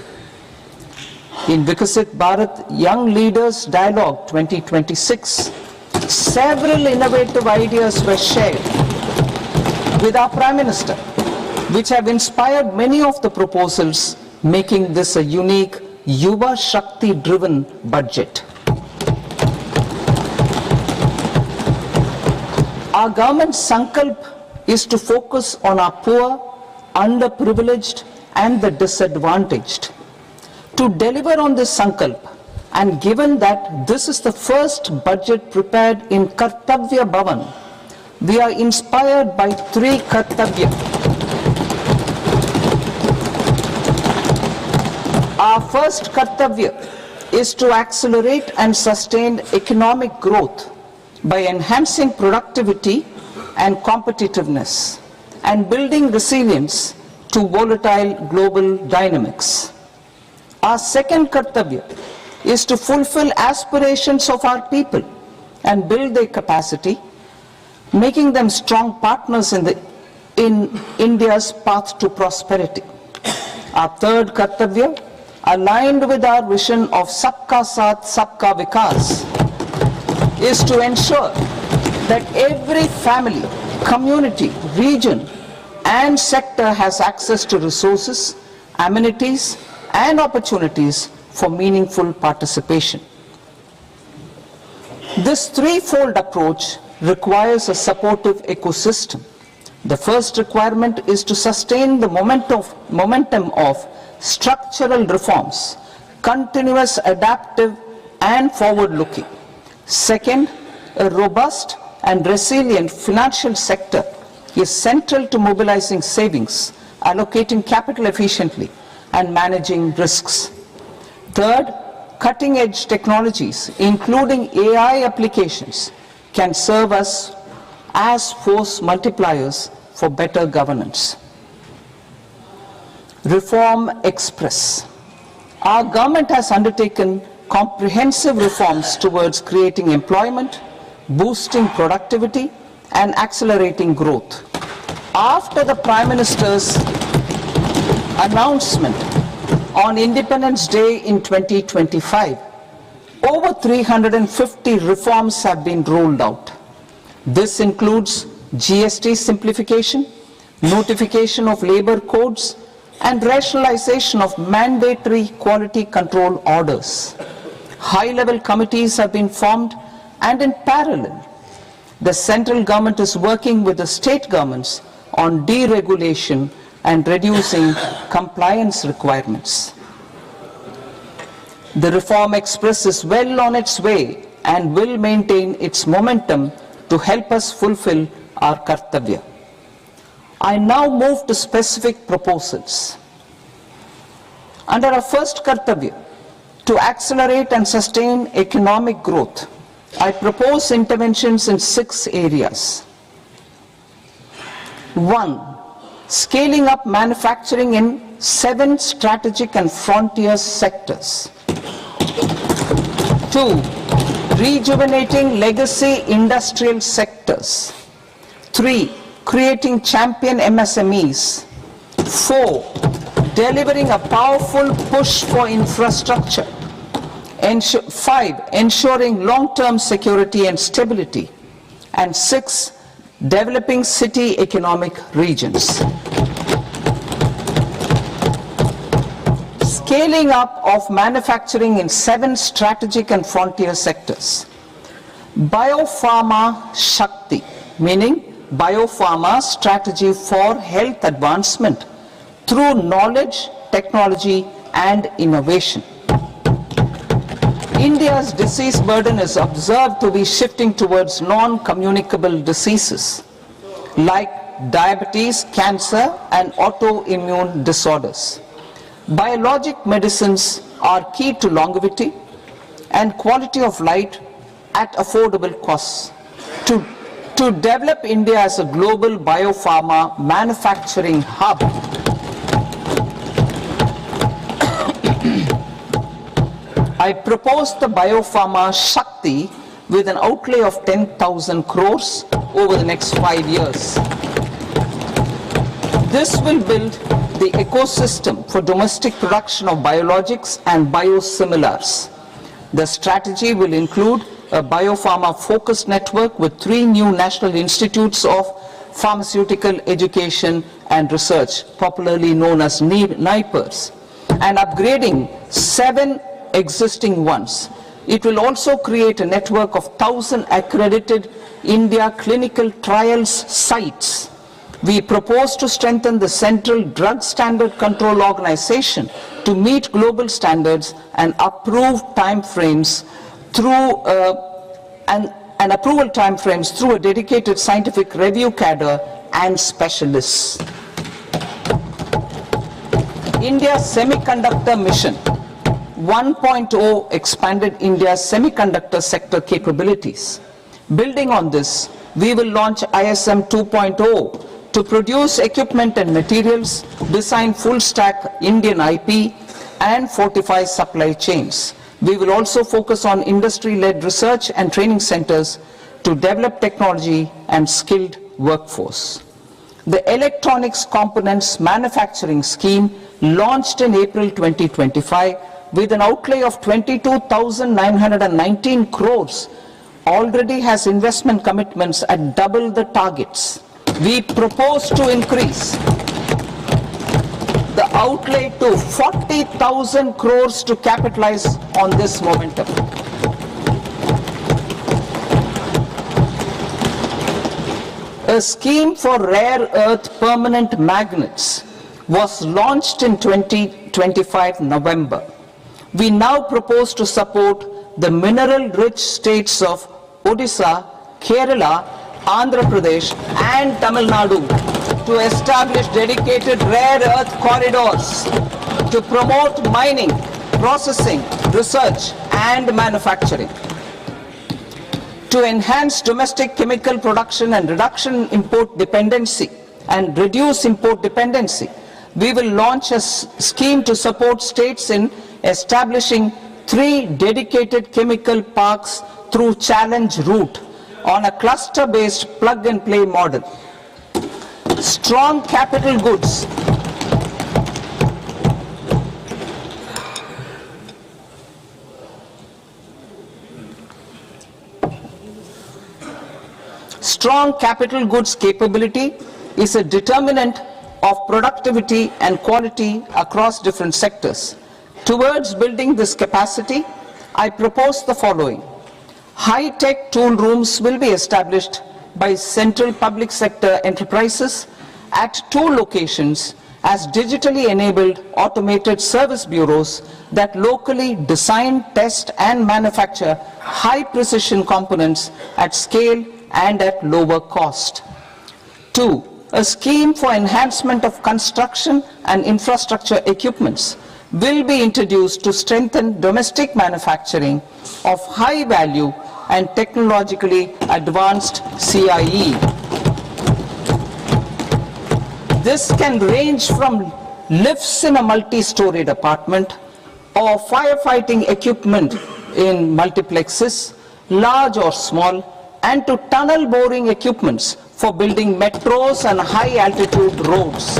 In Vikasit Bharat Young Leaders Dialogue 2026, several innovative ideas were shared with our Prime Minister, which have inspired many of the proposals, making this a unique Yuva Shakti-driven budget. Our government's sankalp is to focus on our poor, underprivileged, and the disadvantaged. To deliver on this sankalp, and given that this is the first budget prepared in Kartavya Bhavan, we are inspired by three Kartavya. Our first Kartavya is to accelerate and sustain economic growth by enhancing productivity and competitiveness and building resilience to volatile global dynamics. Our second Kartavya is to fulfill aspirations of our people and build their capacity, making them strong partners in India's path to prosperity. Our third Kartavya, aligned with our vision of Sabka Saath, Sabka Vikas, is to ensure that every family, community, region, and sector has access to resources, amenities, and opportunities for meaningful participation. This threefold approach requires a supportive ecosystem. The first requirement is to sustain the momentum of structural reforms, continuous, adaptive, and forward-looking. Second, a robust and resilient financial sector is central to mobilizing savings, allocating capital efficiently, and managing risks. Third, cutting-edge technologies, including AI applications, can serve us as force multipliers for better governance. Reform Express. Our government has undertaken comprehensive reforms towards creating employment, boosting productivity, and accelerating growth. After the Prime Minister's announcement on Independence Day in 2025, over 350 reforms have been rolled out. This includes GST simplification, notification of labor codes, and rationalization of mandatory quality control orders. High-level committees have been formed, and in parallel, the central government is working with the state governments on deregulation and reducing compliance requirements. The Reform Express is well on its way and will maintain its momentum to help us fulfill our kartavya. I now move to specific proposals. Under our first kartavya, to accelerate and sustain economic growth, I propose interventions in 6 areas. 1. Scaling up manufacturing in 7 strategic and frontier sectors. 2. Rejuvenating legacy industrial sectors. 3. Creating champion MSMEs. 4. Delivering a powerful push for infrastructure. 5. Ensuring long-term security and stability. And 6. Developing city economic regions. Scaling up of manufacturing in 7 strategic and frontier sectors. Biopharma Shakti, meaning biopharma strategy for health advancement through knowledge, technology, and innovation. India's disease burden is observed to be shifting towards non-communicable diseases like diabetes, cancer, and autoimmune disorders. Biologic medicines are key to longevity and quality of life at affordable costs. To develop India as a global biopharma manufacturing hub, I propose the Biopharma Shakti with an outlay of 10,000 crores over the next 5 years. This will build the ecosystem for domestic production of biologics and biosimilars. The strategy will include a biopharma-focused network with 3 new national institutes of pharmaceutical education and research, popularly known as NIPERs, and upgrading 7 existing ones. It will also create a network of 1,000 accredited India clinical trials sites. We propose to strengthen the Central Drug Standard Control Organization to meet global standards and approve timeframes through and approval timeframes through a dedicated scientific review cadre and specialists. India's Semiconductor Mission 1.0 expanded India's semiconductor sector capabilities. Building on this, we will launch ISM 2.0 to produce equipment and materials, design full-stack Indian IP, and fortify supply chains. We will also focus on industry-led research and training centers to develop technology and skilled workforce. The Electronics Components Manufacturing Scheme, launched in April 2025, with an outlay of 22,919 crores, already has investment commitments at double the targets. We propose to increase the outlay to 40,000 crores to capitalize on this momentum. A scheme for rare earth permanent magnets was launched in 2025 November. We now propose to support the mineral-rich states of Odisha, Kerala, Andhra Pradesh, and Tamil Nadu to establish dedicated rare earth corridors to promote mining, processing, research, and manufacturing. To enhance domestic chemical production and reduce import dependency, we will launch a scheme to support states in establishing 3 dedicated chemical parks through challenge route on a cluster-based plug-and-play model. Strong capital goods. Strong capital goods capability is a determinant of productivity and quality across different sectors. Towards building this capacity, I propose the following. High-tech tool rooms will be established by central public sector enterprises at 2 locations as digitally enabled automated service bureaus that locally design, test and manufacture high-precision components at scale and at lower cost. 2. A scheme for enhancement of construction and infrastructure equipments will be introduced to strengthen domestic manufacturing of high value and technologically advanced CIE. This can range from lifts in a multi-storied apartment or firefighting equipment in multiplexes, large or small, and to tunnel boring equipments for building metros and high-altitude roads.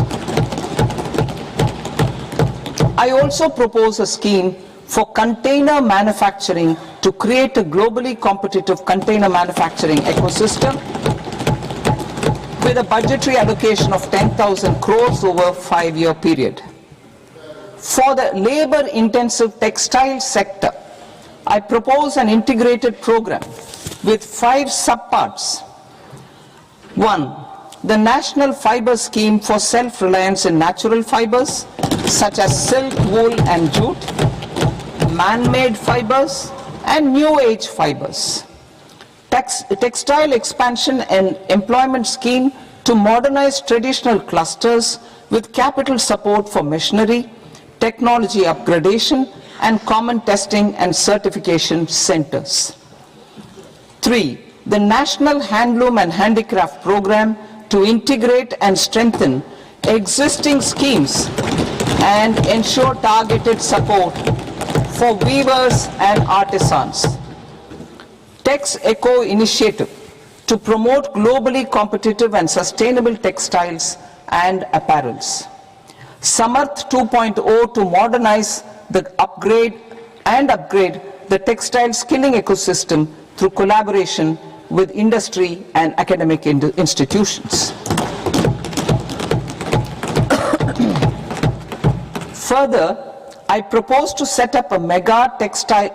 I also propose a scheme for container manufacturing to create a globally competitive container manufacturing ecosystem with a budgetary allocation of 10,000 crores over a 5-year period. For the labor-intensive textile sector, I propose an integrated program with 5 subparts. 1. The National Fiber Scheme for Self-Reliance in Natural Fibers, such as silk, wool and jute, man-made fibers and new age fibers. Textile expansion and employment scheme to modernize traditional clusters with capital support for machinery, technology upgradation and common testing and certification centers. 3. The National Handloom and Handicraft Program to integrate and strengthen existing schemes and ensure targeted support for weavers and artisans. Tex Eco Initiative to promote globally competitive and sustainable textiles and apparels. Samarth 2.0 to modernize the upgrade the textile skilling ecosystem through collaboration with industry and academic institutions. Further, I propose to set up a mega textile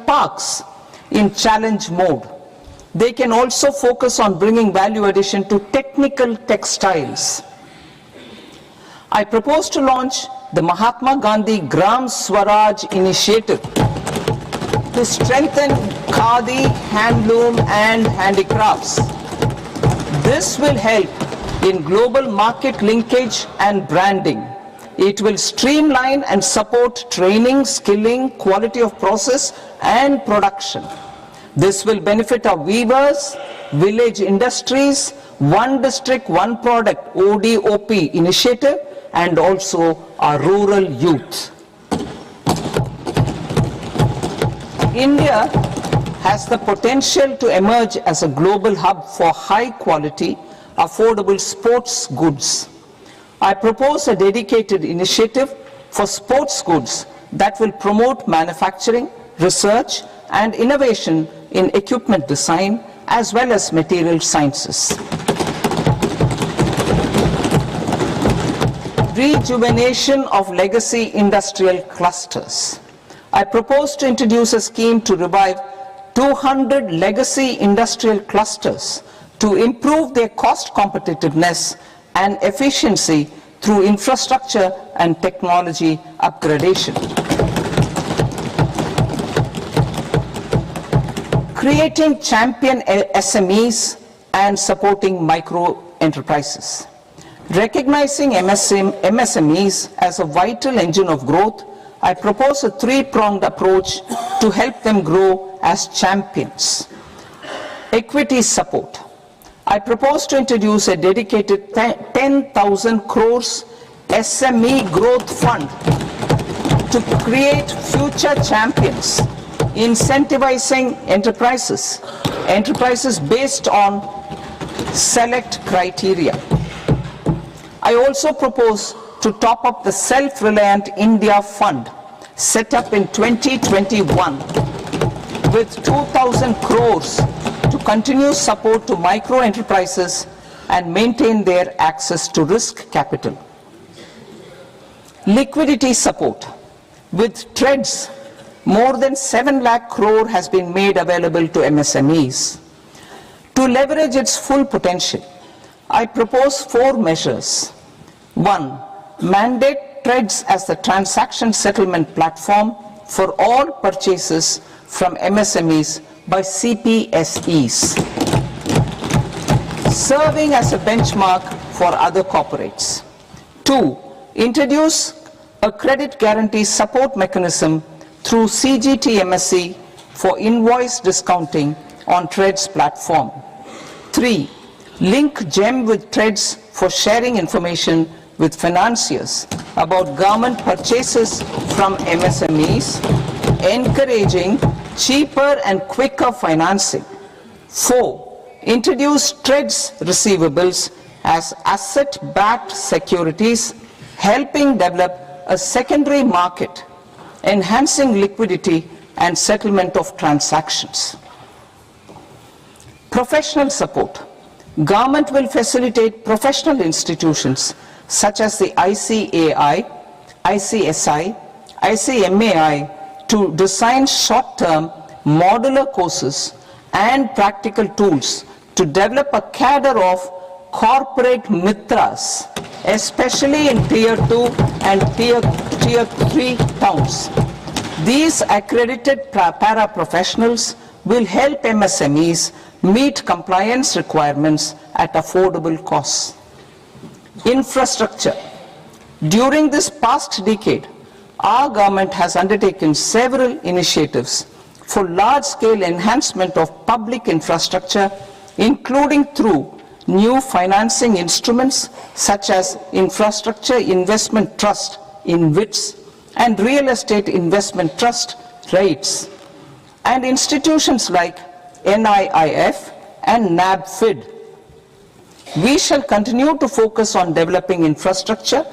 parks in challenge mode. They can also focus on bringing value addition to technical textiles. I propose to launch the Mahatma Gandhi Gram Swaraj initiative to strengthen khadi, handloom and handicrafts. This will help in global market linkage and branding. It will streamline and support training, skilling, quality of process and production. This will benefit our weavers, village industries, One District, One Product ODOP initiative and also our rural youth. India has the potential to emerge as a global hub for high quality, affordable sports goods. I propose a dedicated initiative for sports goods that will promote manufacturing, research and innovation in equipment design as well as material sciences. Rejuvenation of legacy industrial clusters. I propose to introduce a scheme to revive 200 legacy industrial clusters to improve their cost competitiveness and efficiency through infrastructure and technology upgradation. Creating champion SMEs and supporting micro enterprises. Recognizing MSMEs as a vital engine of growth, I propose a 3-pronged approach to help them grow as champions. Equity support. I propose to introduce a dedicated 10,000 crores SME growth fund to create future champions, incentivizing enterprises based on select criteria. I also propose to top up the Self-Reliant India Fund set up in 2021 with 2,000 crores to continue support to micro enterprises and maintain their access to risk capital. Liquidity support. With TREDS, more than 7 lakh crore has been made available to MSMEs. To leverage its full potential, I propose 4 measures. 1. Mandate TREDS as the transaction settlement platform for all purchases from MSMEs by CPSEs, serving as a benchmark for other corporates. 2. Introduce a credit guarantee support mechanism through CGTMSE for invoice discounting on TREDS platform. 3. Link GEM with TREDS for sharing information with financiers about government purchases from MSMEs, encouraging cheaper and quicker financing. 4. Introduce TREDS receivables as asset-backed securities, helping develop a secondary market, enhancing liquidity and settlement of transactions. Professional support. Government will facilitate professional institutions such as the ICAI, ICSI, ICMAI to design short-term modular courses and practical tools to develop a cadre of corporate mitras, especially in Tier 2 and Tier 3 towns. These accredited para-professionals will help MSMEs meet compliance requirements at affordable costs. Infrastructure. During this past decade, our government has undertaken several initiatives for large-scale enhancement of public infrastructure, including through new financing instruments such as Infrastructure Investment Trust (InvITs) and Real Estate Investment Trust (REITs), and institutions like NIIF and NABFID. We shall continue to focus on developing infrastructure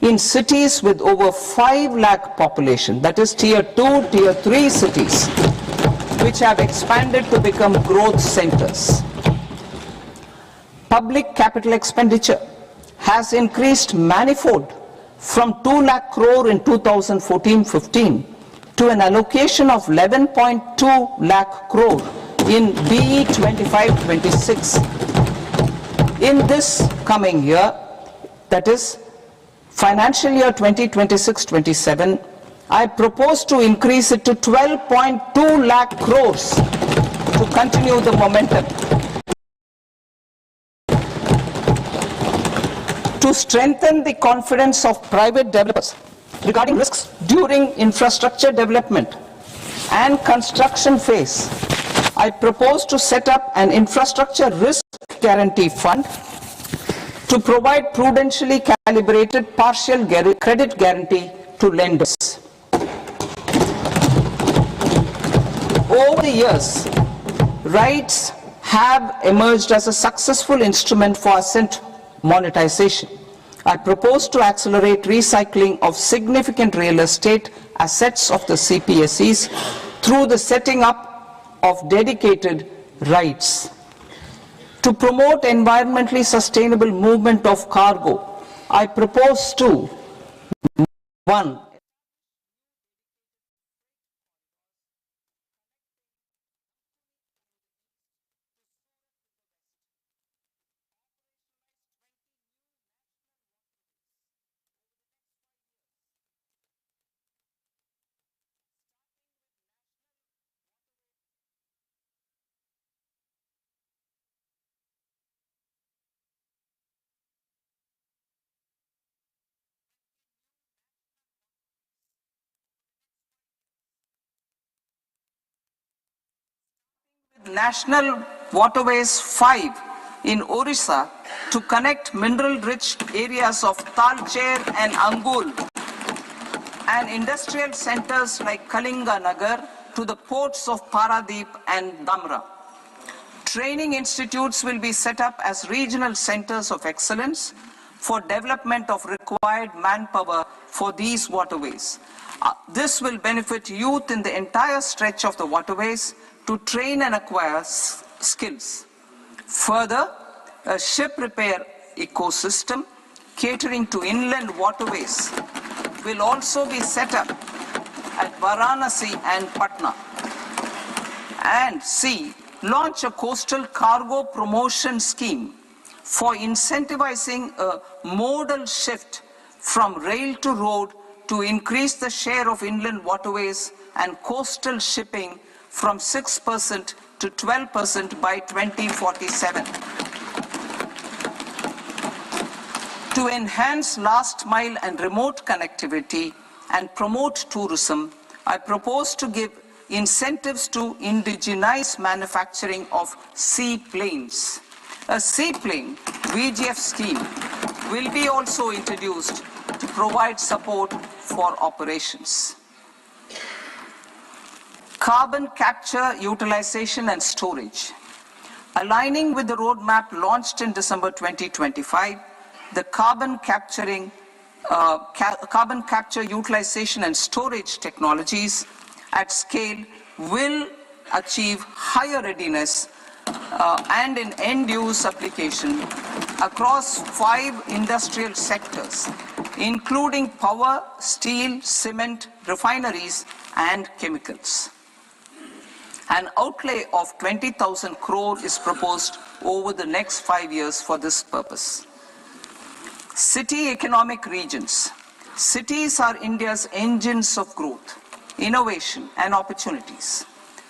in cities with over 5 lakh population, that is Tier 2, Tier 3 cities, which have expanded to become growth centers. Public capital expenditure has increased manifold from 2 lakh crore in 2014-15 to an allocation of 11.2 lakh crore in BE 25-26. In this coming year, that is financial year 2026-27, I propose to increase it to 12.2 lakh crores to continue the momentum. To strengthen the confidence of private developers regarding risks during infrastructure development and construction phase, I propose to set up an infrastructure risk guarantee fund to provide prudentially calibrated partial credit guarantee to lenders. Over the years, REITs have emerged as a successful instrument for asset monetization. I propose to accelerate recycling of significant real estate assets of the CPSEs through the setting up of dedicated REITs. To promote environmentally sustainable movement of cargo, I propose to 1. National Waterways 5 in Orissa to connect mineral-rich areas of Talcher and Angul and industrial centers like Kalinga Nagar to the ports of Paradeep and Dhamra. Training institutes will be set up as regional centers of excellence for development of required manpower for these waterways. This will benefit youth in the entire stretch of the waterways to train and acquire skills. Further, a ship repair ecosystem catering to inland waterways will also be set up at Varanasi and Patna. And C, launch a coastal cargo promotion scheme for incentivizing a modal shift from rail to road to increase the share of inland waterways and coastal shipping from 6% to 12% by 2047. To enhance last mile and remote connectivity and promote tourism, I propose to give incentives to indigenize manufacturing of seaplanes. A seaplane VGF scheme will be also introduced to provide support for operations. Carbon capture, utilization and storage. Aligning with the roadmap launched in December 2025, the carbon capture, utilization and storage technologies at scale will achieve higher readiness and an end-use application across 5 industrial sectors, including power, steel, cement, refineries, and chemicals. An outlay of 20,000 crore is proposed over the next 5 years for this purpose. City economic regions. Cities are India's engines of growth, innovation, and opportunities.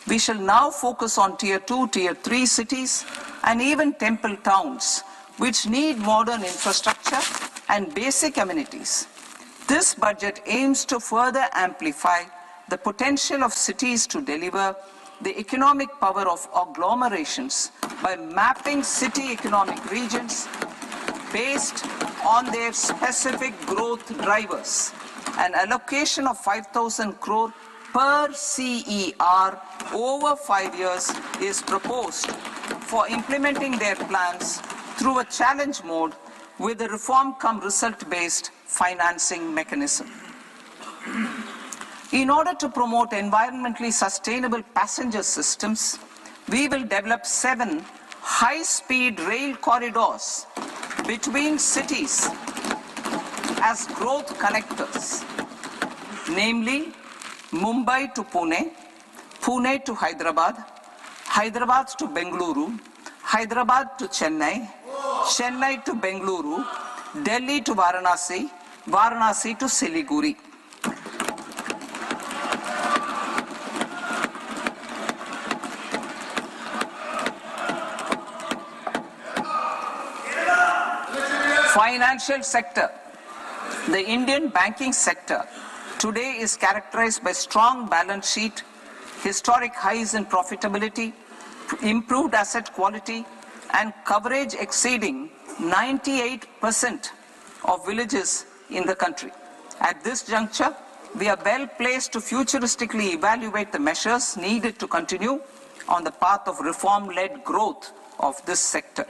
We shall now focus on Tier 2, Tier 3 cities, and even temple towns, which need modern infrastructure and basic amenities. This budget aims to further amplify the potential of cities to deliver the economic power of agglomerations by mapping city economic regions based on their specific growth drivers. An allocation of 5,000 crore per CER over 5 years is proposed for implementing their plans through a challenge mode with a reform-cum-result-based financing mechanism. In order to promote environmentally sustainable passenger systems, we will develop 7 high-speed rail corridors between cities as growth connectors, namely Mumbai to Pune, Pune to Hyderabad, Hyderabad to Bengaluru, Hyderabad to Chennai, Chennai to Bengaluru, Delhi to Varanasi, Varanasi to Siliguri. Financial sector. The Indian banking sector today is characterized by strong balance sheet, historic highs in profitability, improved asset quality, and coverage exceeding 98% of villages in the country. At this juncture, we are well placed to futuristically evaluate the measures needed to continue on the path of reform-led growth of this sector.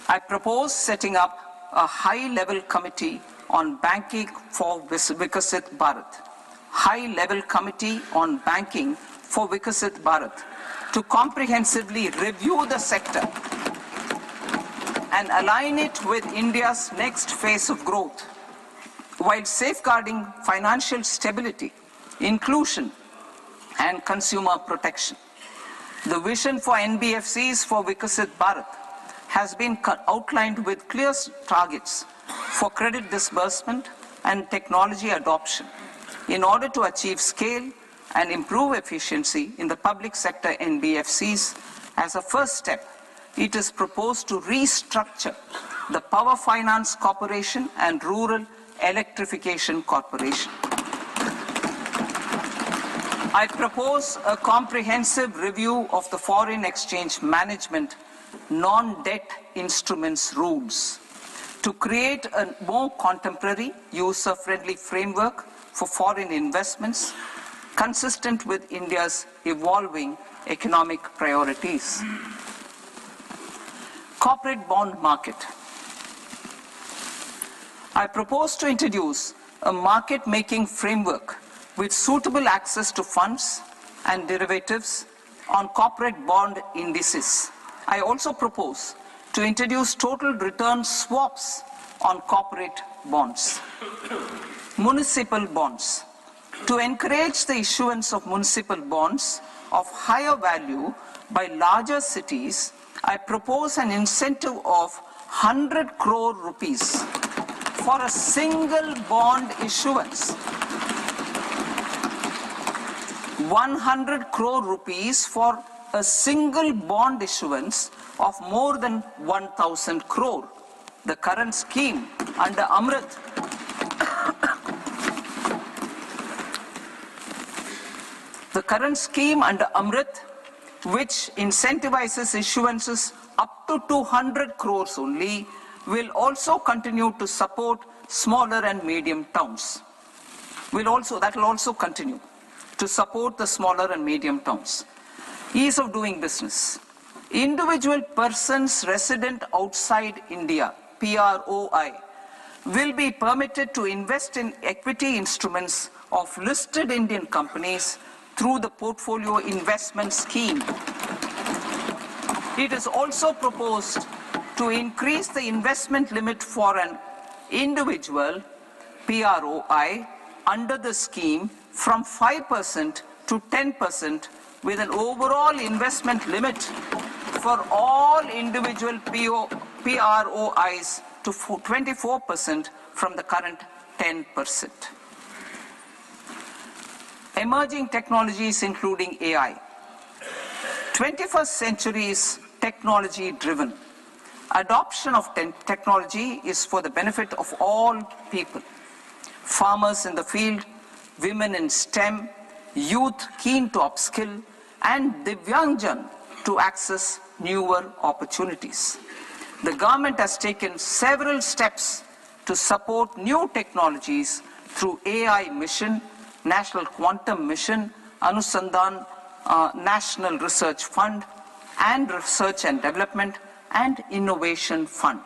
I propose setting up a high-level committee on banking for Vikasit Bharat. High-level committee on banking for Vikasit Bharat to comprehensively review the sector and align it with India's next phase of growth, while safeguarding financial stability, inclusion, and consumer protection. The vision for NBFCs for Vikasit Bharat has been outlined with clear targets for credit disbursement and technology adoption in order to achieve scale and improve efficiency in the public sector NBFCs. As a first step, it is proposed to restructure the Power Finance Corporation and Rural Electrification Corporation. I propose a comprehensive review of the foreign exchange management non-debt instruments rules to create a more contemporary, user-friendly framework for foreign investments consistent with India's evolving economic priorities. Corporate bond market. I propose to introduce a market-making framework with suitable access to funds and derivatives on corporate bond indices. I also propose to introduce total return swaps on corporate bonds. Municipal bonds. To encourage the issuance of municipal bonds of higher value by larger cities, I propose an incentive of 100 crore rupees for a single bond issuance. 100 crore rupees for a single bond issuance of more than 1,000 crore. The current scheme under Amrit which incentivizes issuances up to 200 crores only, will also continue to support smaller and medium towns. That will also continue to support the smaller and medium towns. Ease of doing business. Individual persons resident outside India, PROI, will be permitted to invest in equity instruments of listed Indian companies through the Portfolio Investment Scheme. It is also proposed to increase the investment limit for an individual PROI under the scheme from 5% to 10%, with an overall investment limit for all individual PROIs to 24% from the current 10%. Emerging technologies including AI. 21st century is technology driven. Adoption of technology is for the benefit of all people. Farmers in the field, women in STEM, youth keen to upskill, and Divyangjan to access newer opportunities. The government has taken several steps to support new technologies through AI Mission, National Quantum Mission, Anusandhan National Research Fund, and Research and Development and Innovation Fund.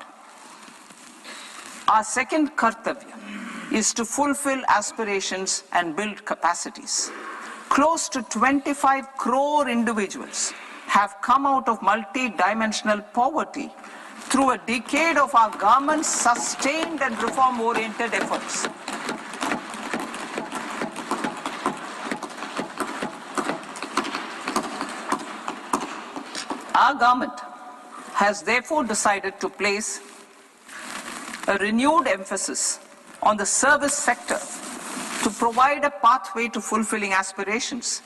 Our second kartavya is to fulfill aspirations and build capacities. Close to 25 crore individuals have come out of multi-dimensional poverty through a decade of our government's sustained and reform-oriented efforts. Our government has therefore decided to place a renewed emphasis on the service sector to provide a pathway to fulfilling aspirations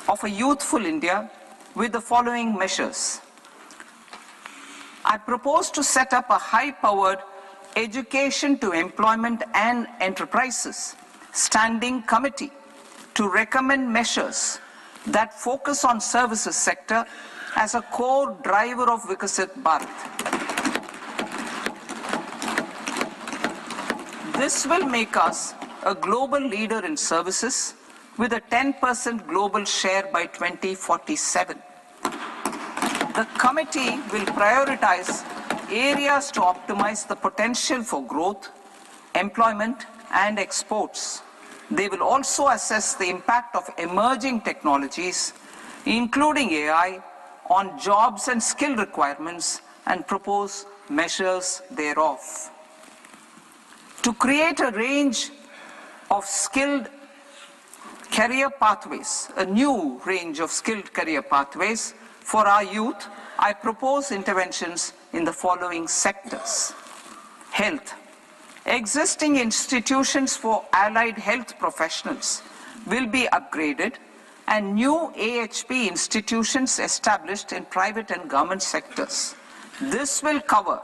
of a youthful India with the following measures. I propose to set up a high-powered Education to Employment and Enterprises Standing Committee to recommend measures that focus on services sector as a core driver of Vikasit Bharat. This will make us a global leader in services with a 10% global share by 2047. The committee will prioritize areas to optimize the potential for growth, employment, and exports. They will also assess the impact of emerging technologies, including AI, on jobs and skill requirements and propose measures thereof. To create a range of skilled career pathways, a new range of skilled career pathways for our youth, I propose interventions in the following sectors. Health. Existing institutions for allied health professionals will be upgraded and new AHP institutions established in private and government sectors. This will cover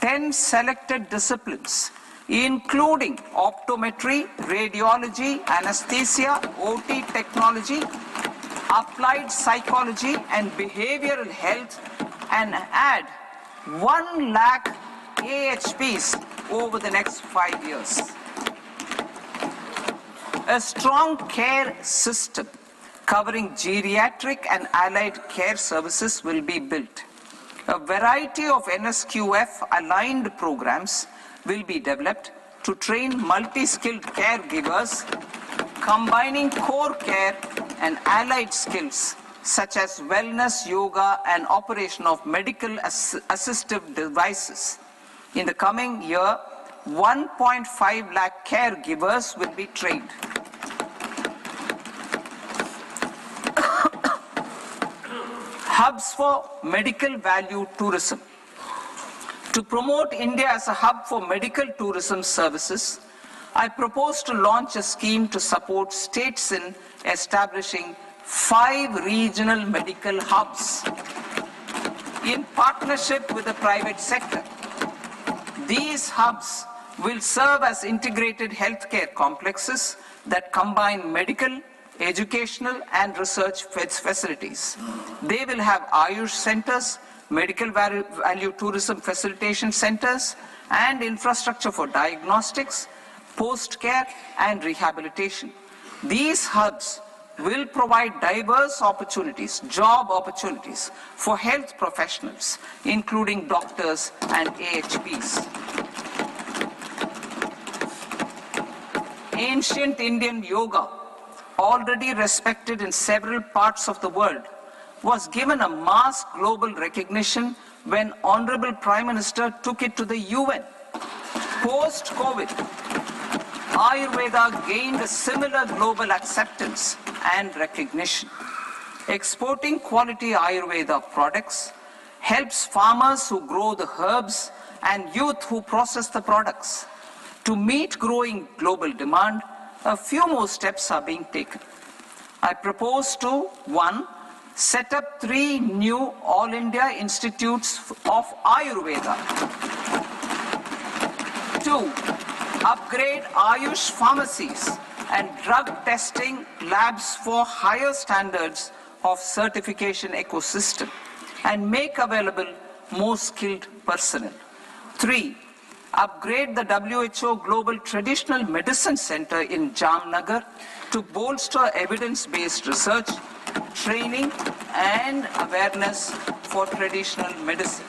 10 selected disciplines, including optometry, radiology, anesthesia, OT technology, applied psychology and behavioral health, and add 1 lakh AHPs over the next 5 years. A strong care system covering geriatric and allied care services will be built. A variety of NSQF-aligned programs will be developed to train multi-skilled caregivers, combining core care and allied skills such as wellness, yoga, and operation of medical assistive devices. In the coming year, 1.5 lakh caregivers will be trained. Hubs for medical value tourism. To promote India as a hub for medical tourism services, I propose to launch a scheme to support states in establishing 5 regional medical hubs in partnership with the private sector. These hubs will serve as integrated healthcare complexes that combine medical, educational, and research facilities. They will have Ayush centers, medical value tourism facilitation centers, and infrastructure for diagnostics, post-care, and rehabilitation. These hubs will provide diverse opportunities, job opportunities for health professionals, including doctors and AHPs. Ancient Indian yoga, already respected in several parts of the world, was given a mass global recognition when Honorable Prime Minister took it to the UN. Post-COVID, Ayurveda gained a similar global acceptance and recognition. Exporting quality Ayurveda products helps farmers who grow the herbs and youth who process the products. To meet growing global demand, a few more steps are being taken. I propose to, 1, set up 3 new All India Institutes of Ayurveda. 2, upgrade Ayush pharmacies and drug testing labs for higher standards of certification ecosystem and make available more skilled personnel. 3, upgrade the WHO Global Traditional Medicine Center in Jamnagar to bolster evidence-based research, training, and awareness for traditional medicine.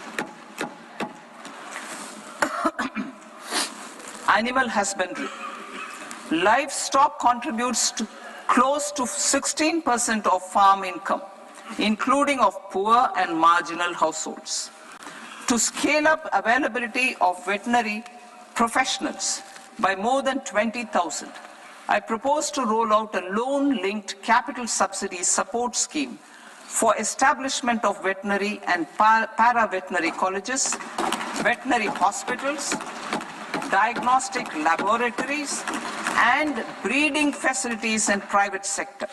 Animal husbandry. Livestock contributes to close to 16% of farm income, including of poor and marginal households. To scale up availability of veterinary professionals by more than 20,000, I propose to roll out a loan-linked capital subsidy support scheme for establishment of veterinary and para-veterinary colleges, veterinary hospitals, diagnostic laboratories, and breeding facilities in private sector.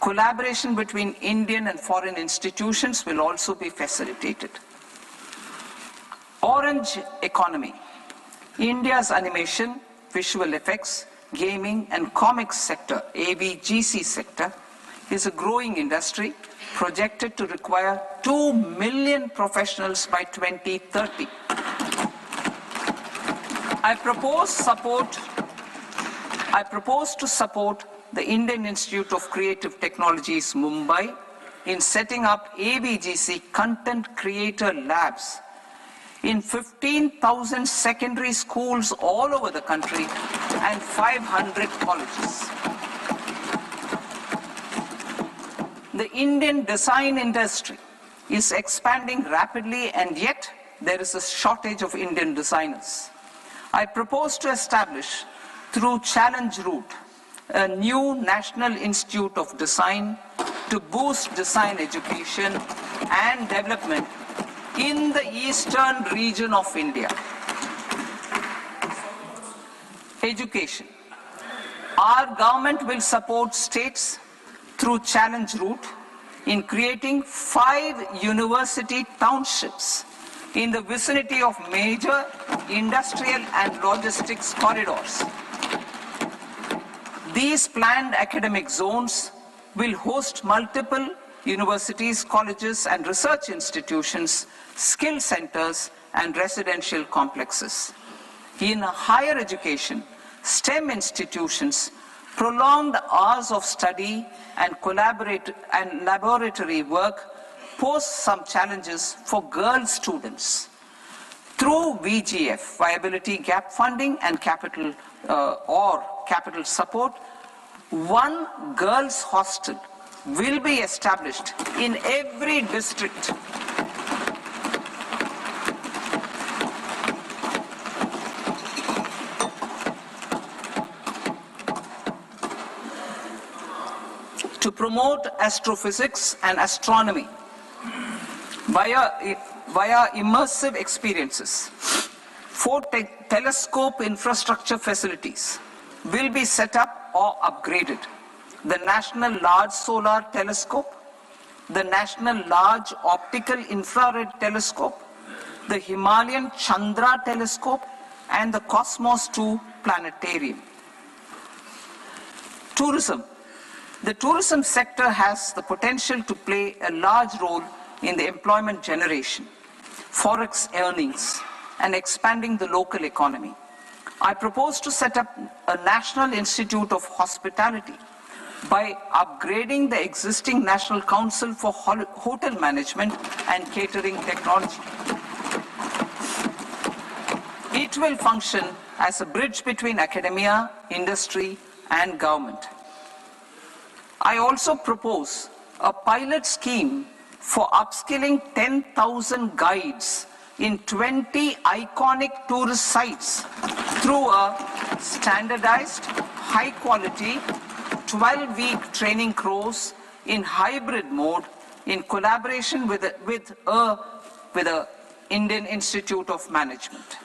Collaboration between Indian and foreign institutions will also be facilitated. Orange economy. India's animation, visual effects, gaming and comics sector, AVGC sector, is a growing industry projected to require 2 million professionals by 2030. I propose to support the Indian Institute of Creative Technologies, Mumbai, in setting up AVGC content creator labs in 15,000 secondary schools all over the country and 500 colleges. The Indian design industry is expanding rapidly, and yet there is a shortage of Indian designers. I propose to establish, through Challenge Route, a new National Institute of Design to boost design education and development in the eastern region of India. Education. Our government will support states through Challenge Route in creating 5 university townships in the vicinity of major industrial and logistics corridors. These planned academic zones will host multiple universities, colleges, and research institutions, skill centers, and residential complexes. In higher education, STEM institutions, prolonged hours of study and laboratory work pose some challenges for girl students. Through VGF, Viability Gap Funding and capital support, 1 girls' hostel will be established in every district to promote astrophysics and astronomy via immersive experiences. 4 telescope infrastructure facilities will be set up or upgraded. The National Large Solar Telescope, the National Large Optical Infrared Telescope, the Himalayan Chandra Telescope, and the Cosmos 2 Planetarium. Tourism. The tourism sector has the potential to play a large role in the employment generation, forex earnings, and expanding the local economy. I propose to set up a National Institute of Hospitality by upgrading the existing National Council for Hotel Management and Catering Technology. It will function as a bridge between academia, industry, and government. I also propose a pilot scheme for upskilling 10,000 guides in 20 iconic tourist sites through a standardized, high-quality, 12-week training course in hybrid mode in collaboration with the Indian Institute of Management.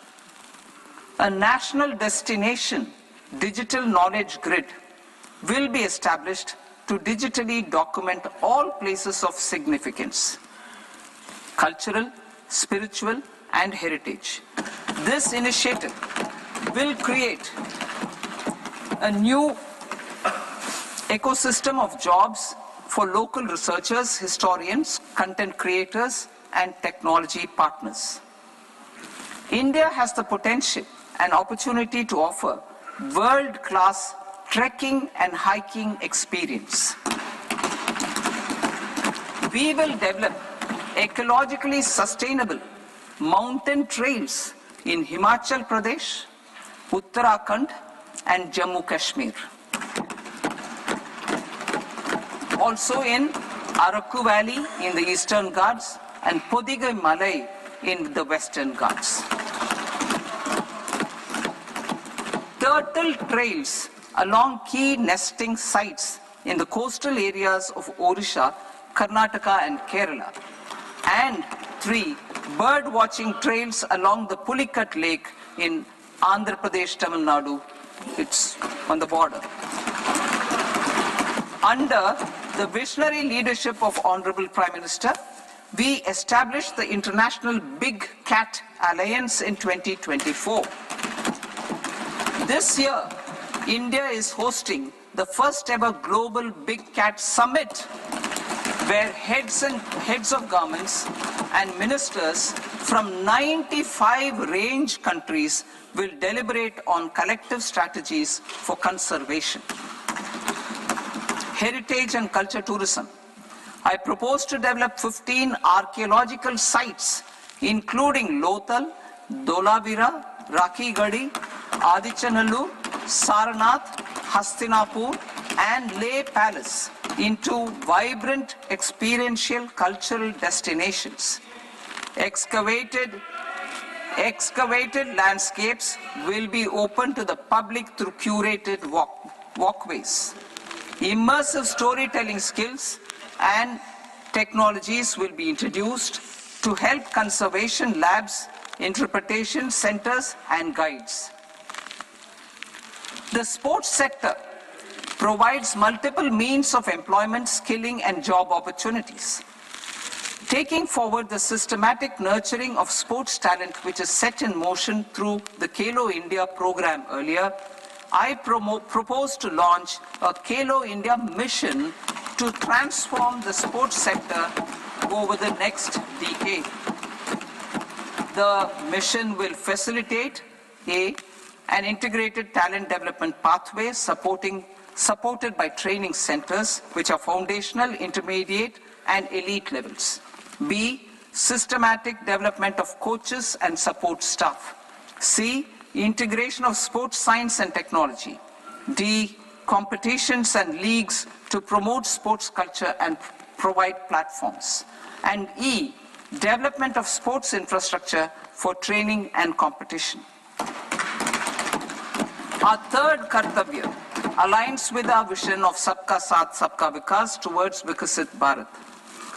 A national destination digital knowledge grid will be established to digitally document all places of significance, cultural, spiritual, and heritage. This initiative will create a new ecosystem of jobs for local researchers, historians, content creators, and technology partners. India has the potential and opportunity to offer world-class trekking and hiking experience. We will develop ecologically sustainable mountain trails in Himachal Pradesh, Uttarakhand, and Jammu Kashmir. Also in Araku Valley in the Eastern Ghats and Podigai Malai in the Western Ghats. Turtle trails along key nesting sites in the coastal areas of Odisha, Karnataka, and Kerala. And 3 bird watching trails along the Pulikat Lake in Andhra Pradesh, Tamil Nadu. It's on the border. Under the visionary leadership of Honorable Prime Minister, we established the International Big Cat Alliance in 2024. This year, India is hosting the first ever Global Big Cat Summit, where heads of governments and ministers from 95 range countries will deliberate on collective strategies for conservation. Heritage and culture tourism. I propose to develop 15 archaeological sites, including Lothal, Dholavira, Rakhi Gadi, Adichanallu, Saranath, Hastinapur, and Leh Palace into vibrant experiential cultural destinations. Excavated landscapes will be open to the public through curated walkways. Immersive storytelling skills and technologies will be introduced to help conservation labs, interpretation centers, and guides. The sports sector provides multiple means of employment, skilling, and job opportunities. Taking forward the systematic nurturing of sports talent which is set in motion through the Khelo India program earlier, I propose to launch a Khelo India mission to transform the sports sector over the next decade. The mission will facilitate an integrated talent development pathway supported by training centers which are foundational, intermediate, and elite levels. B, systematic development of coaches and support staff. C, integration of sports science and technology. D, competitions and leagues to promote sports culture and provide platforms. And E, development of sports infrastructure for training and competition. Our third Kartavya aligns with our vision of Sabka Saath, Sabka Vikas towards Vikasit Bharat.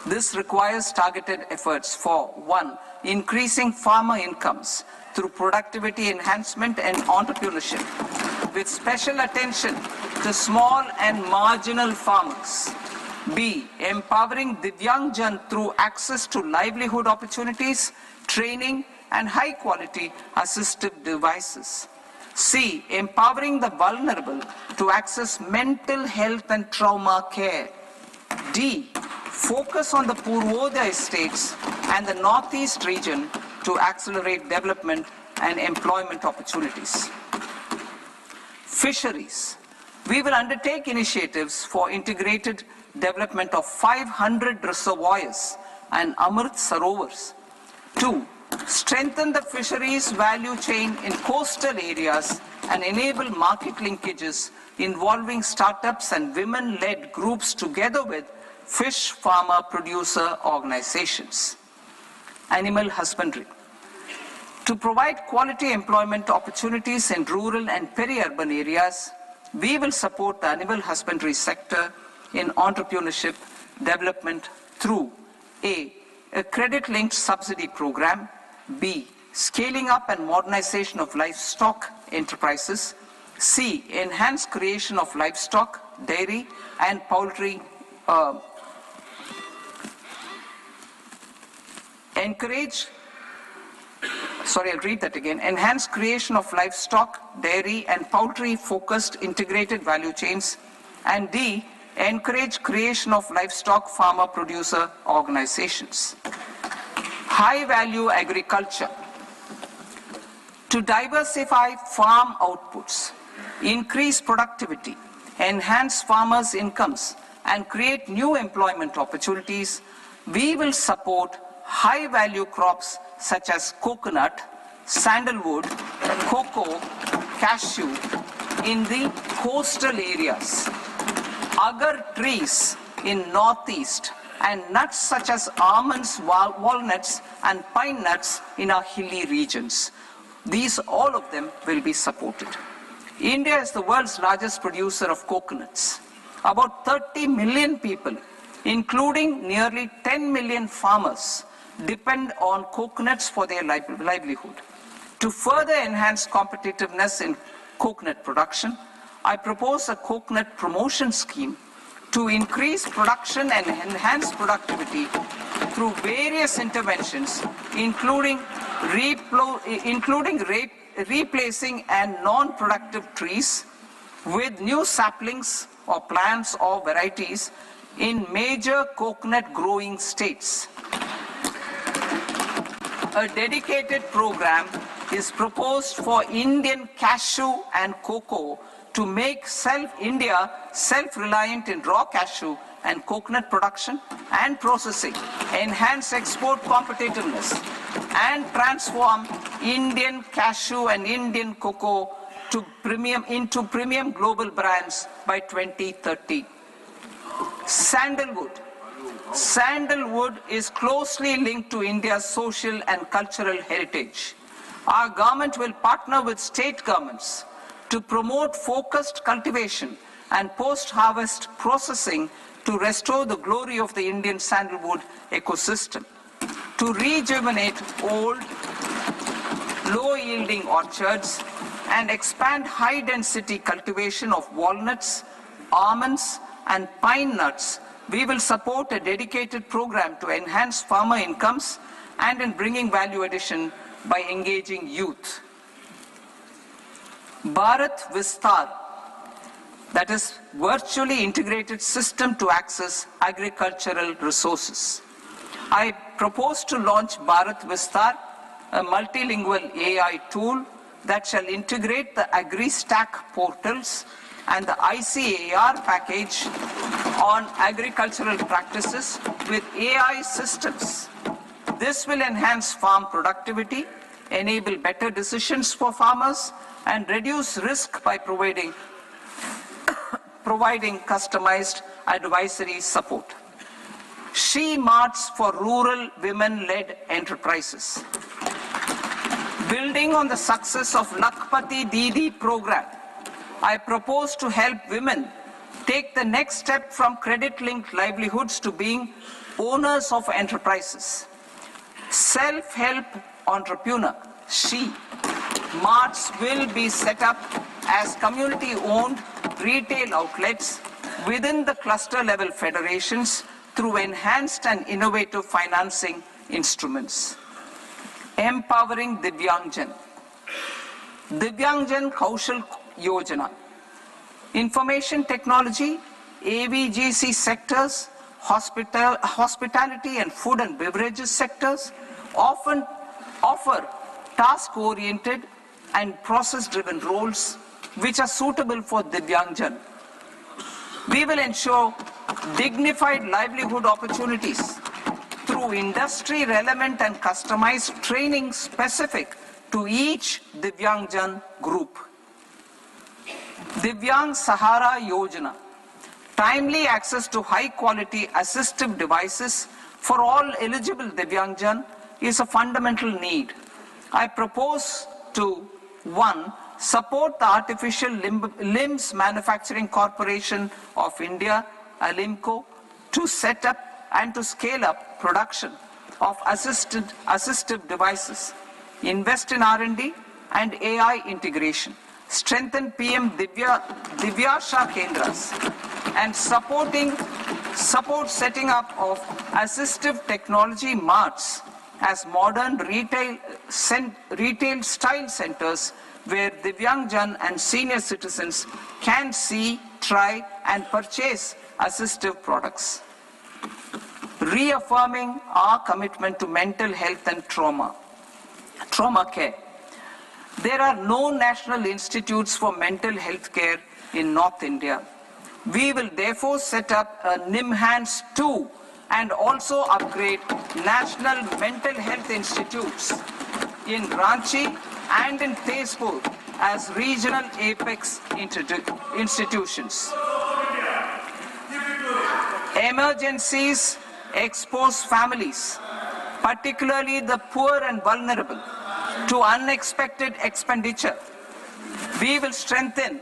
This requires targeted efforts for 1. Increasing farmer incomes through productivity enhancement and entrepreneurship, with special attention to small and marginal farmers. B. Empowering Divyangjan through access to livelihood opportunities, training, and high-quality assistive devices. C. Empowering the vulnerable to access mental health and trauma care. D. Focus on the Purvodaya states and the Northeast region to accelerate development and employment opportunities. Fisheries. We will undertake initiatives for integrated development of 500 reservoirs and Amrit Sarovars. 2. Strengthen the fisheries value chain in coastal areas and enable market linkages involving startups and women-led groups together with fish farmer producer organizations. Animal husbandry. To provide quality employment opportunities in rural and peri-urban areas, we will support the animal husbandry sector in entrepreneurship development through A. A credit-linked subsidy program, B. Scaling up and modernization of livestock enterprises, C. Enhanced creation of livestock, dairy and poultry, enhanced creation of livestock, dairy and poultry focused integrated value chains, and D. Encourage creation of livestock farmer producer organizations. High value agriculture. To diversify farm outputs, increase productivity, enhance farmers' incomes, and create new employment opportunities, we will support high value crops such as coconut, sandalwood, cocoa, cashew in the coastal areas, agar trees in northeast, and nuts such as almonds, walnuts, and pine nuts in our hilly regions. These, all of them, will be supported. India is the world's largest producer of coconuts. About 30 million people, including nearly 10 million farmers, depend on coconuts for their livelihood. To further enhance competitiveness in coconut production, I propose a coconut promotion scheme to increase production and enhance productivity through various interventions, including replacing and non-productive trees with new saplings or plants or varieties in major coconut growing states. A dedicated program is proposed for Indian cashew and cocoa to make India self-reliant in raw cashew and coconut production and processing, enhance export competitiveness, and transform Indian cashew and Indian cocoa into premium global brands by 2030. Sandalwood. Sandalwood is closely linked to India's social and cultural heritage. Our government will partner with state governments to promote focused cultivation and post-harvest processing to restore the glory of the Indian sandalwood ecosystem, to rejuvenate old, low-yielding orchards, and expand high-density cultivation of walnuts, almonds, and pine nuts. We will support a dedicated program to enhance farmer incomes and in bringing value addition by engaging youth. Bharat Vistar, that is virtually integrated system to access agricultural resources. I propose to launch Bharat Vistar, a multilingual AI tool that shall integrate the AgriStack portals and the ICAR package on agricultural practices with AI systems. This will enhance farm productivity, enable better decisions for farmers, and reduce risk by providing providing customized advisory support. She Marts for rural women-led enterprises. Building on the success of Lakpati Didi program, I propose to help women take the next step from credit-linked livelihoods to being owners of enterprises. Self-help entrepreneur, She Marts will be set up as community-owned retail outlets within the cluster-level federations through enhanced and innovative financing instruments. Empowering Divyangjan. Divyangjan Kaushal Yojana. Information technology, AVGC sectors, hospitality and food and beverages sectors often offer task-oriented and process-driven roles which are suitable for Divyangjan. We will ensure dignified livelihood opportunities through industry-relevant and customized training specific to each Divyangjan group. Divyang Sahara Yojana. Timely access to high-quality assistive devices for all eligible Divyangjan is a fundamental need. I propose to 1. Support the Artificial Limbs Manufacturing Corporation of India, ALIMCO, to set up and to scale up production of assistive devices, invest in R&D and AI integration, strengthen PM Divyasha Kendras, and support setting up of assistive technology marts as modern retail style centers where Divyangjan and senior citizens can see, try and purchase assistive products. Reaffirming our commitment to mental health and trauma care. There are no national institutes for mental health care in North India. We will therefore set up a NIMHANS 2 and also upgrade national mental health institutes in Ranchi and in Tezpur as regional apex institutions. Emergencies expose families, particularly the poor and vulnerable, to unexpected expenditure. We will strengthen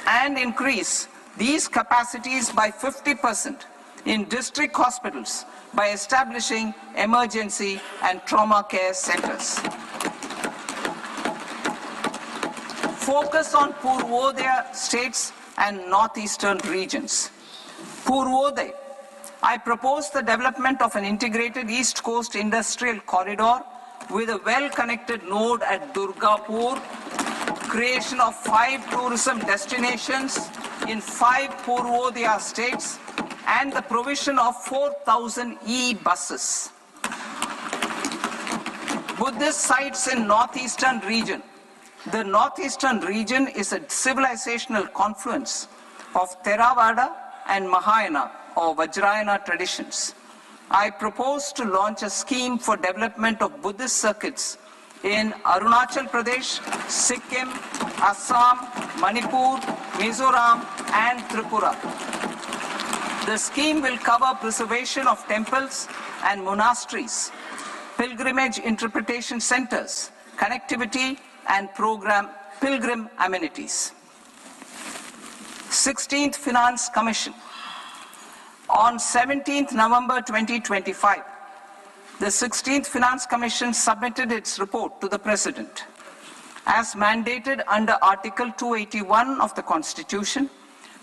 and increase these capacities by 50% in district hospitals by establishing emergency and trauma care centers. Focus on Purvodaya states and northeastern regions. Purvodaya. I propose the development of an integrated East Coast industrial corridor with a well-connected node at Durgapur, creation of 5 tourism destinations in 5 Purvodaya states, and the provision of 4,000 e-buses. Buddhist sites in northeastern region. The northeastern region is a civilizational confluence of Theravada and Mahayana or Vajrayana traditions. I propose to launch a scheme for development of Buddhist circuits in Arunachal Pradesh, Sikkim, Assam, Manipur, Mizoram, and Tripura. The scheme will cover preservation of temples and monasteries, pilgrimage interpretation centers, connectivity, and pilgrim amenities. 16th Finance Commission. On 17th November 2025, the 16th Finance Commission submitted its report to the President. As mandated under Article 281 of the Constitution,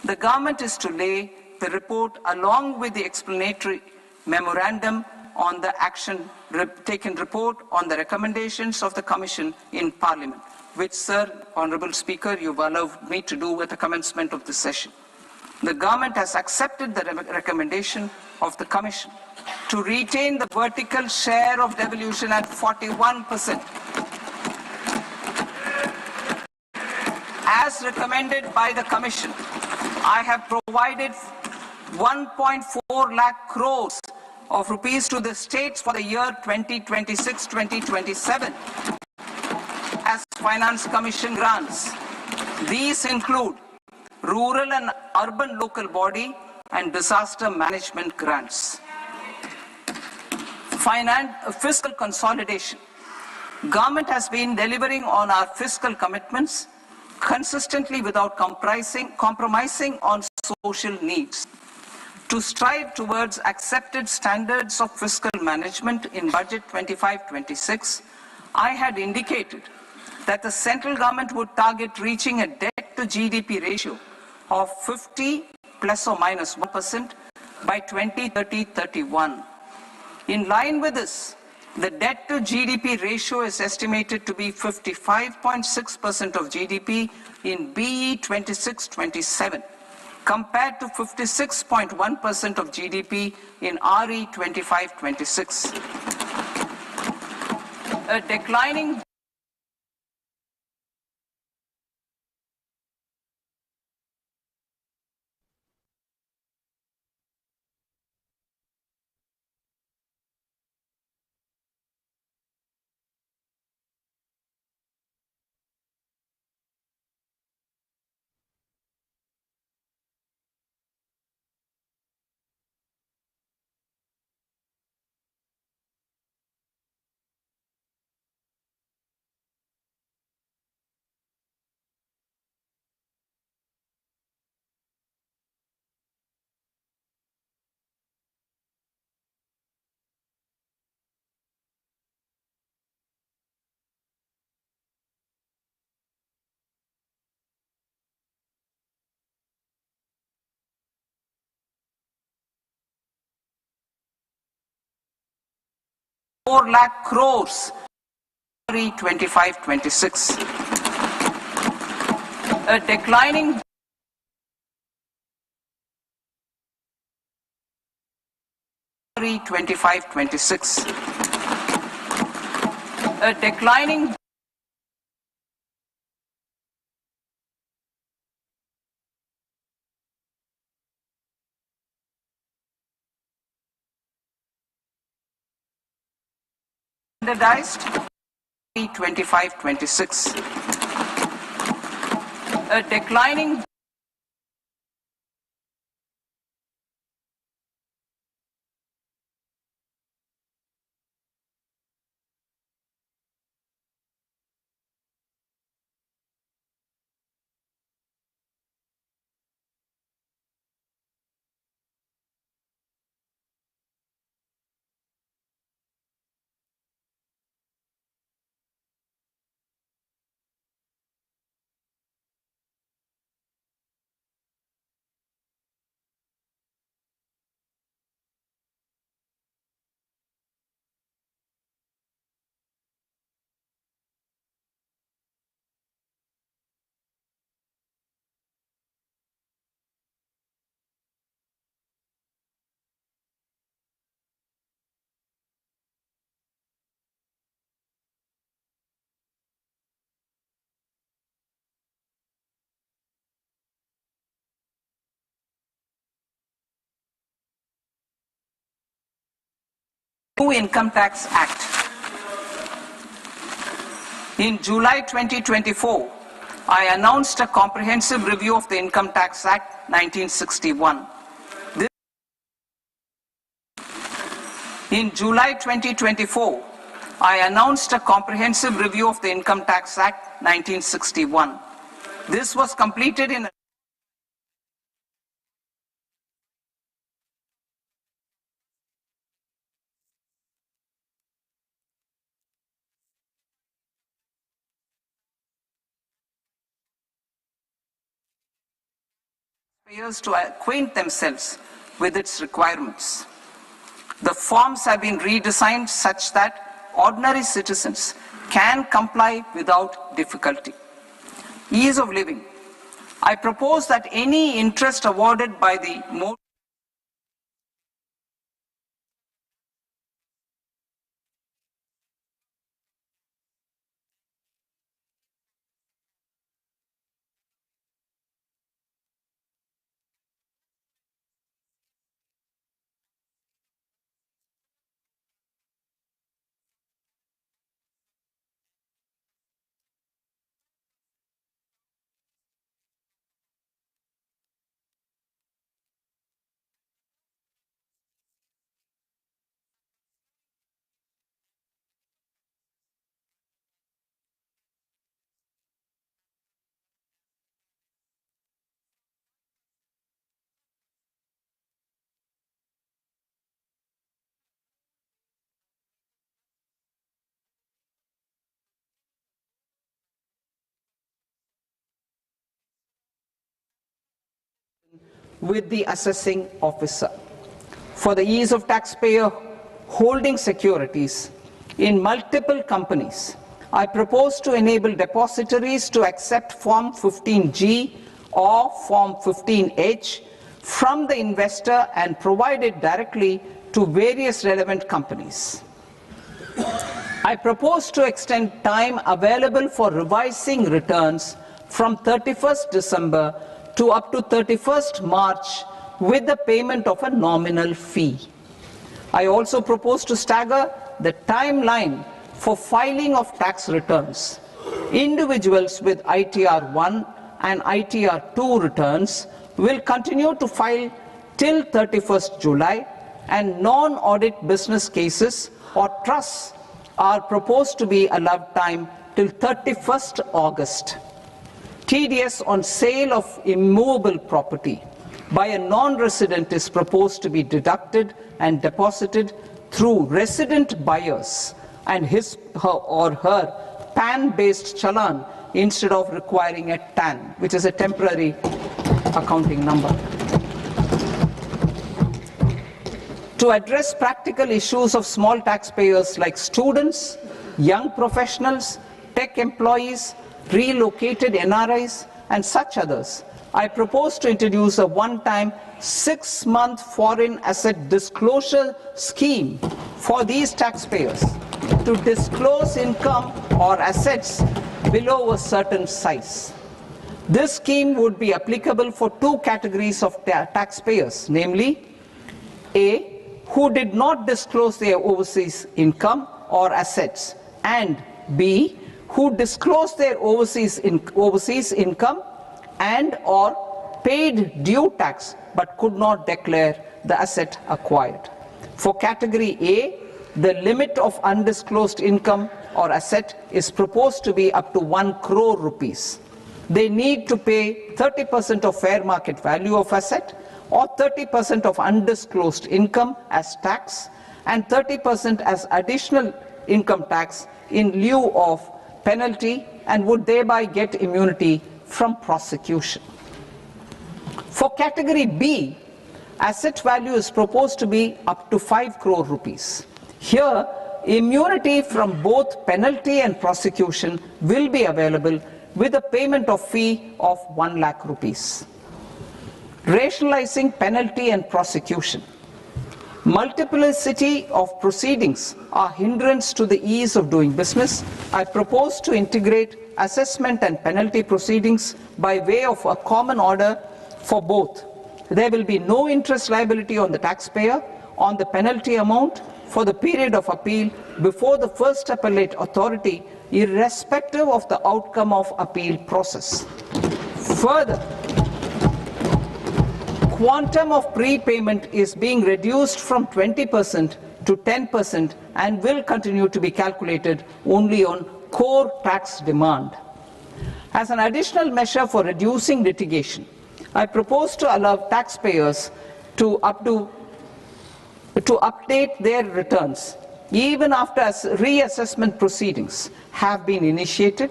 the government is to lay the report along with the explanatory memorandum on the action taken report on the recommendations of the Commission in Parliament, which, Sir, Honourable Speaker, you've allowed me to do at the commencement of this session. The government has accepted the recommendation of the Commission to retain the vertical share of devolution at 41%. As recommended by the Commission, I have provided 1.4 lakh crores of rupees to the states for the year 2026-2027 as Finance Commission grants. These include rural and urban local body and disaster management grants. Fiscal consolidation. Government has been delivering on our fiscal commitments consistently without compromising on social needs. To strive towards accepted standards of fiscal management in Budget 25-26, I had indicated that the central government would target reaching a debt to GDP ratio of 50 plus or minus 1% by 2030-31. In line with this, the debt to GDP ratio is estimated to be 55.6% of GDP in BE 26-27, compared to 56.1% of GDP in RE 25-26. A declining ₹4 lakh crores RE 25-26. A declining RE 25-26. A declining standardized RE 25-26. A declining New Income Tax Act. In July 2024, I announced a comprehensive review of the Income Tax Act 1961. In July 2024, I announced a comprehensive review of the Income Tax Act 1961. This was completed in payers to acquaint themselves with its requirements. The forms have been redesigned such that ordinary citizens can comply without difficulty. Ease of living. I propose that any interest awarded by the with the assessing officer. For the ease of taxpayer holding securities in multiple companies, I propose to enable depositories to accept Form 15G or Form 15H from the investor and provide it directly to various relevant companies. I propose to extend time available for revising returns from 31st December to up to 31st March with the payment of a nominal fee. I also propose to stagger the timeline for filing of tax returns. Individuals with ITR 1 and ITR 2 returns will continue to file till 31st July, and non-audit business cases or trusts are proposed to be allowed time till 31st August. TDS on sale of immovable property by a non-resident is proposed to be deducted and deposited through resident buyers and his or her PAN-based challan instead of requiring a TAN, which is a temporary accounting number. To address practical issues of small taxpayers like students, young professionals, tech employees, relocated NRIs, and such others, I propose to introduce a one-time 6-month foreign asset disclosure scheme for these taxpayers to disclose income or assets below a certain size. This scheme would be applicable for two categories of taxpayers, namely A, who did not disclose their overseas income or assets, and B, who disclosed their overseas income and or paid due tax but could not declare the asset acquired. For category A, the limit of undisclosed income or asset is proposed to be up to 1 crore rupees. They need to pay 30% of fair market value of asset or 30% of undisclosed income as tax and 30% as additional income tax in lieu of penalty, and would thereby get immunity from prosecution. For category B, asset value is proposed to be up to 5 crore rupees. Here, immunity from both penalty and prosecution will be available with a payment of fee of 1 lakh rupees. Rationalizing penalty and prosecution. Multiplicity of proceedings are hindrance to the ease of doing business. I propose to integrate assessment and penalty proceedings by way of a common order for both. There will be no interest liability on the taxpayer on the penalty amount for the period of appeal before the first appellate authority, irrespective of the outcome of appeal process. Further, quantum of prepayment is being reduced from 20% to 10% and will continue to be calculated only on core tax demand. As an additional measure for reducing litigation, I propose to allow taxpayers to update their returns even after reassessment proceedings have been initiated,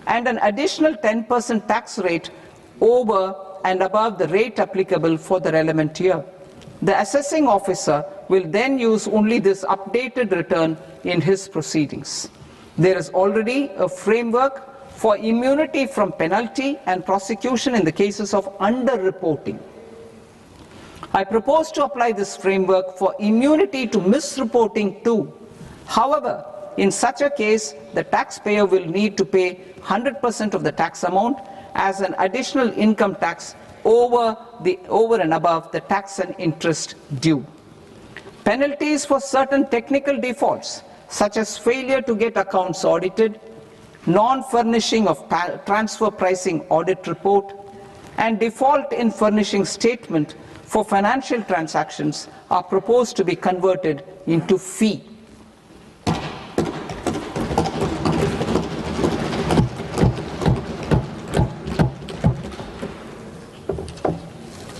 and an additional 10% tax rate over and above the rate applicable for the relevant year. The assessing officer will then use only this updated return in his proceedings. There is already a framework for immunity from penalty and prosecution in the cases of underreporting. I propose to apply this framework for immunity to misreporting too. However, in such a case, the taxpayer will need to pay 100% of the tax amount as an additional income tax over and above the tax and interest due. Penalties for certain technical defaults, such as failure to get accounts audited, non-furnishing of transfer pricing audit report, and default in furnishing statement for financial transactions, are proposed to be converted into fee.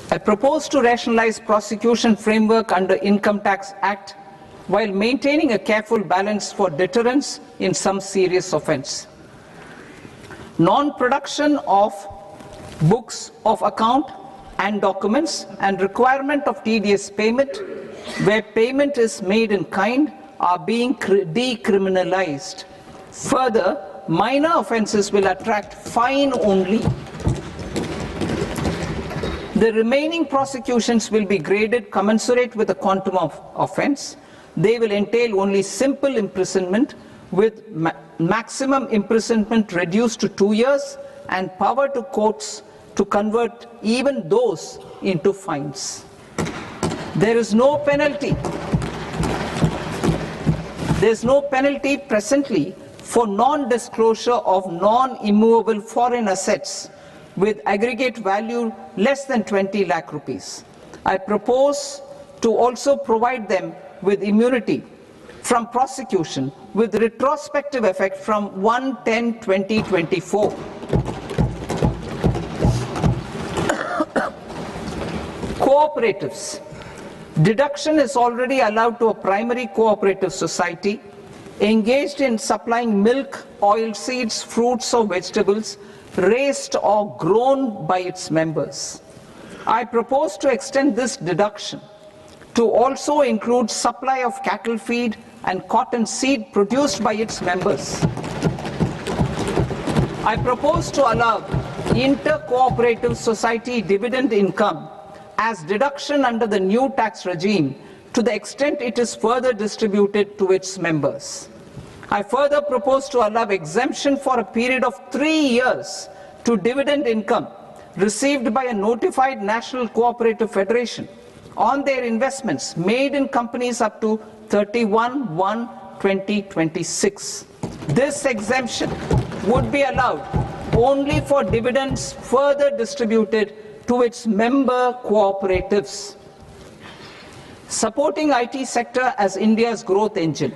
I propose to rationalize prosecution framework under Income Tax Act while maintaining a careful balance for deterrence in some serious offence. Non-production of books of account and documents and requirement of TDS payment where payment is made in kind are being decriminalized. Further, minor offences will attract fine only. The remaining prosecutions will be graded commensurate with the quantum of offence. They will entail only simple imprisonment with maximum imprisonment reduced to 2 years and power to courts to convert even those into fines. There is no penalty. There is no penalty presently for non-disclosure of non-immovable foreign assets with aggregate value less than 20 lakh rupees. I propose to also provide them with immunity from prosecution with retrospective effect from 1/10/2024. Cooperatives. Deduction is already allowed to a primary cooperative society engaged in supplying milk, oilseeds, fruits or vegetables raised or grown by its members. I propose to extend this deduction to also include supply of cattle feed and cotton seed produced by its members. I propose to allow inter-cooperative society dividend income as deduction under the new tax regime to the extent it is further distributed to its members. I further propose to allow exemption for a period of 3 years to dividend income received by a notified national cooperative federation on their investments made in companies up to 31/1/2026. This exemption would be allowed only for dividends further distributed to its member cooperatives. Supporting IT sector as India's growth engine.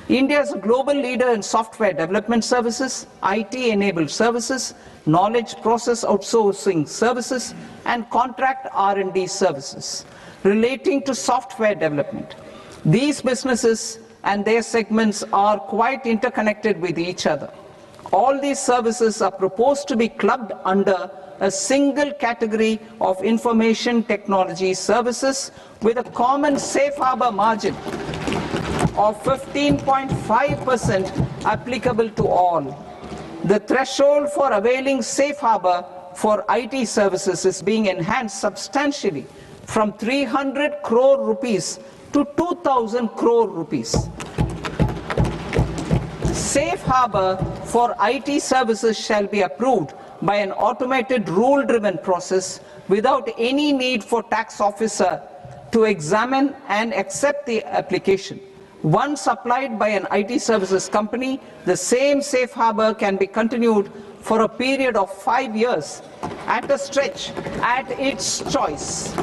India is a global leader in software development services, IT-enabled services, knowledge process outsourcing services, and contract R&D services relating to software development. These businesses and their segments are quite interconnected with each other. All these services are proposed to be clubbed under a single category of information technology services with a common safe harbor margin of 15.5% applicable to all. The threshold for availing safe harbor for IT services is being enhanced substantially from 300 crore rupees to 2,000 crore rupees. Safe harbor for IT services shall be approved by an automated rule-driven process without any need for tax officer to examine and accept the application. Once applied by an IT services company, the same safe harbor can be continued for a period of 5 years at a stretch at its choice.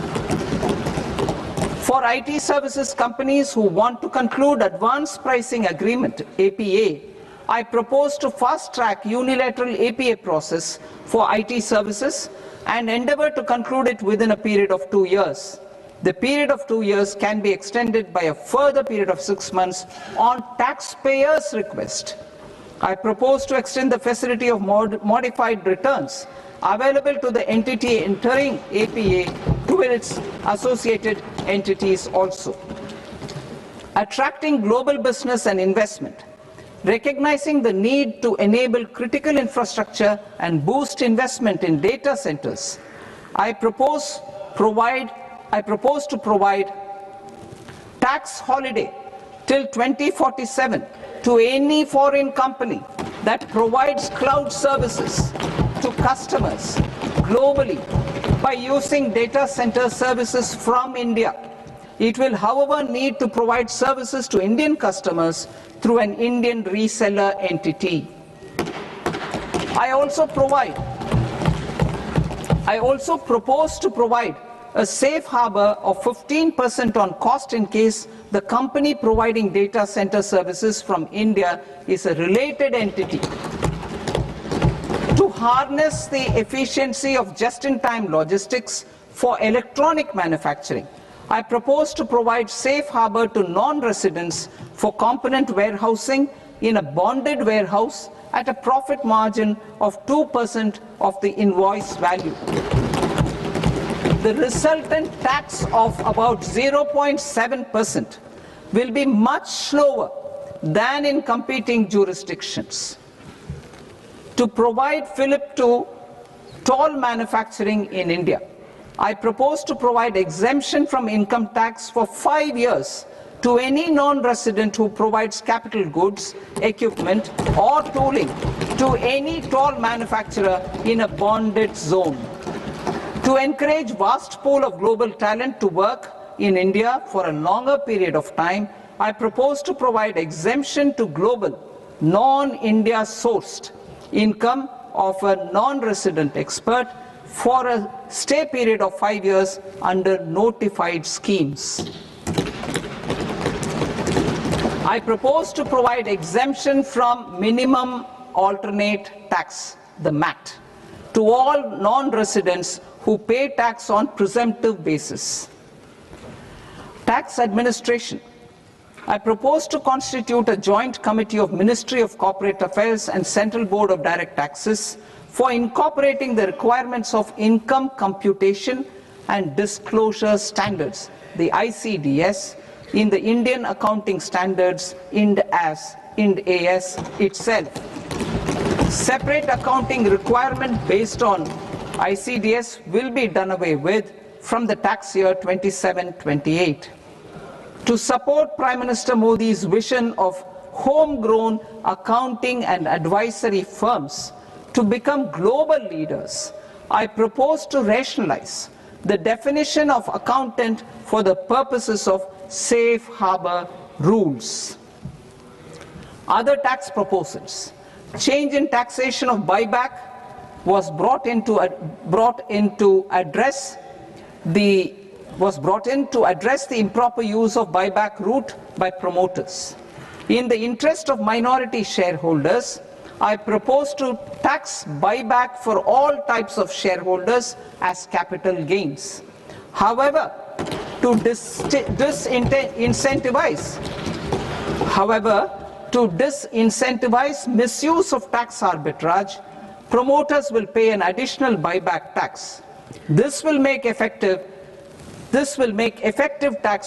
For IT services companies who want to conclude advanced pricing agreement, APA, I propose to fast-track unilateral APA process for IT services and endeavor to conclude it within a period of 2 years. The period of 2 years can be extended by a further period of 6 months on taxpayers' request. I propose to extend the facility of modified returns available to the entity entering APA to its associated entities also. Attracting global business and investment. Recognizing the need to enable critical infrastructure and boost investment in data centers, I propose to provide tax holiday till 2047 to any foreign company that provides cloud services to customers globally by using data center services from India. It will, however, need to provide services to Indian customers through an Indian reseller entity. I also propose to provide a safe harbor of 15% on cost in case the company providing data center services from India is a related entity. To harness the efficiency of just-in-time logistics for electronic manufacturing, I propose to provide safe harbor to non-residents for component warehousing in a bonded warehouse at a profit margin of 2% of the invoice value. the resultant tax of about 0.7% will be much slower than in competing jurisdictions. To provide fillip to toll manufacturing in India, I propose to provide exemption from income tax for 5 years to any non-resident who provides capital goods, equipment or tooling to any toll manufacturer in a bonded zone. To encourage vast pool of global talent to work in India for a longer period of time, I propose to provide exemption to global, non-India sourced income of a non-resident expert for a stay period of 5 years under notified schemes. I propose to provide exemption from minimum alternate tax, the MAT, to all non-residents who pay tax on presumptive basis. Tax administration. I propose to constitute a joint committee of Ministry of Corporate Affairs and Central Board of Direct Taxes for incorporating the requirements of income computation and disclosure standards, the ICDS, in the Indian Accounting Standards Ind AS itself. Separate accounting requirement based on ICDS will be done away with from the tax year 27-28. To support Prime Minister Modi's vision of homegrown accounting and advisory firms to become global leaders, I propose to rationalize the definition of accountant for the purposes of safe harbor rules. Other tax proposals. Change in taxation of buyback was brought in to address the improper use of buyback route by promoters. In the interest of minority shareholders, I propose to tax buyback for all types of shareholders as capital gains. However, to disincentivize misuse of tax arbitrage, promoters will pay an additional buyback tax. This will make effective tax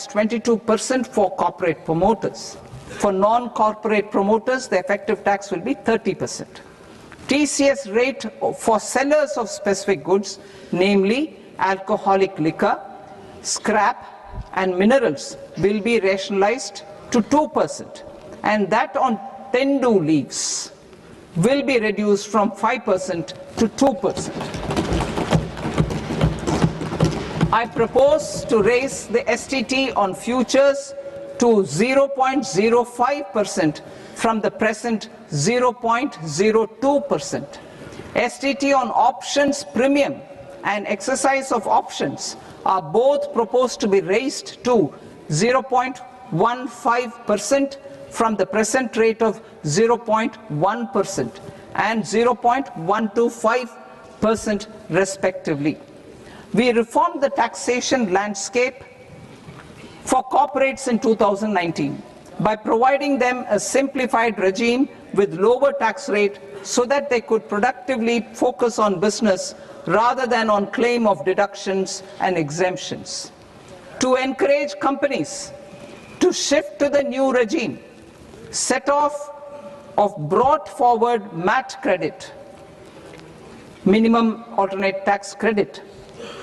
22% for corporate promoters. For non-corporate promoters, the effective tax will be 30%. TCS rate for sellers of specific goods, namely alcoholic liquor, scrap and minerals, will be rationalized to 2%, and that on tendu leaves will be reduced from 5% to 2%. I propose to raise the STT on futures to 0.05% from the present 0.02%. STT on options premium and exercise of options are both proposed to be raised to 0.15% from the present rate of 0.1% and 0.125% respectively. We reformed the taxation landscape for corporates in 2019 by providing them a simplified regime with lower tax rate so that they could productively focus on business rather than on claim of deductions and exemptions. To encourage companies to shift to the new regime, set off of brought forward MAT credit, minimum alternate tax credit,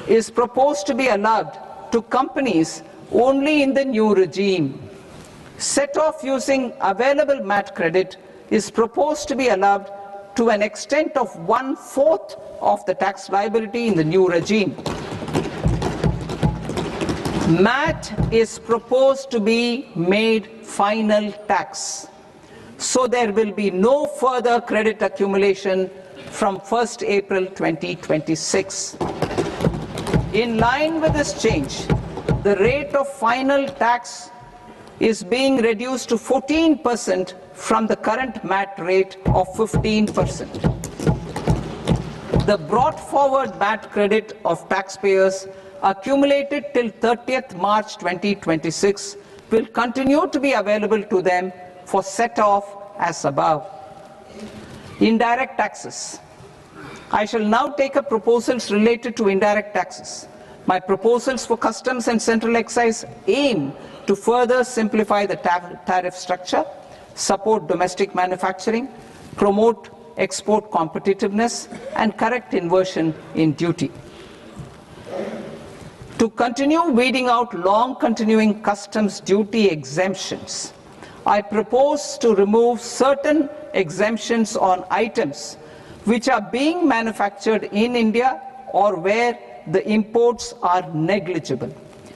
is proposed to be allowed to companies only in the new regime. Set off using available MAT credit is proposed to be allowed to an extent of 1/4 of the tax liability in the new regime. MAT is proposed to be made final tax, so there will be no further credit accumulation from 1st April 2026. In line with this change, the rate of final tax is being reduced to 14% from the current MAT rate of 15%. The brought forward MAT credit of taxpayers accumulated till 30th March 2026 will continue to be available to them for set off as above. Indirect taxes. I shall now take up proposals related to indirect taxes. My proposals for customs and central excise aim to further simplify the tariff structure, support domestic manufacturing, promote export competitiveness, and correct inversion in duty. To continue weeding out long continuing customs duty exemptions, I propose to remove certain exemptions on items which are being manufactured in India or where the imports are negligible.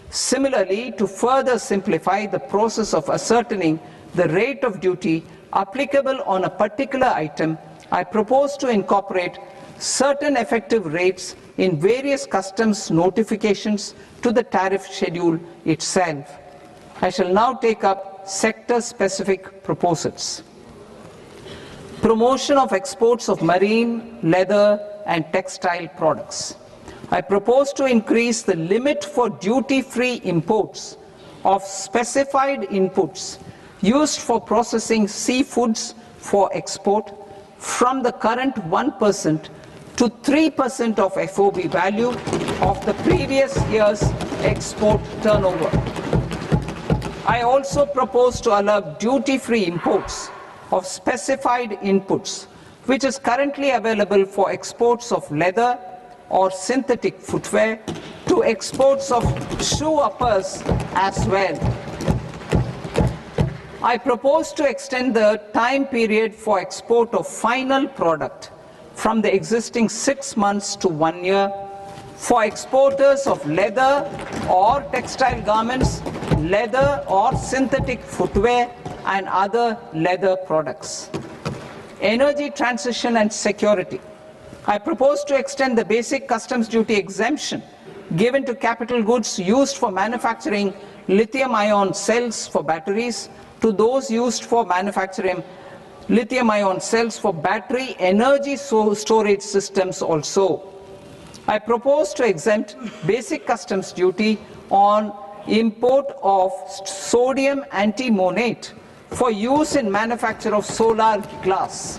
Similarly, to further simplify the process of ascertaining the rate of duty applicable on a particular item, I propose to incorporate certain effective rates in various customs notifications to the tariff schedule itself. I shall now take up sector-specific proposals. Promotion of exports of marine, leather, and textile products. I propose to increase the limit for duty-free imports of specified inputs used for processing seafoods for export from the current 1% to 3% of FOB value of the previous year's export turnover. I also propose to allow duty-free imports of specified inputs, which is currently available for exports of leather or synthetic footwear, to exports of shoe uppers as well. I propose to extend the time period for export of final product from the existing 6 months to 1 year for exporters of leather or textile garments, leather or synthetic footwear, and other leather products. Energy transition and security. I propose to extend the basic customs duty exemption given to capital goods used for manufacturing lithium-ion cells for batteries to those used for manufacturing lithium-ion cells for battery energy storage systems also. I propose to exempt basic customs duty on import of sodium antimonate for use in manufacture of solar glass.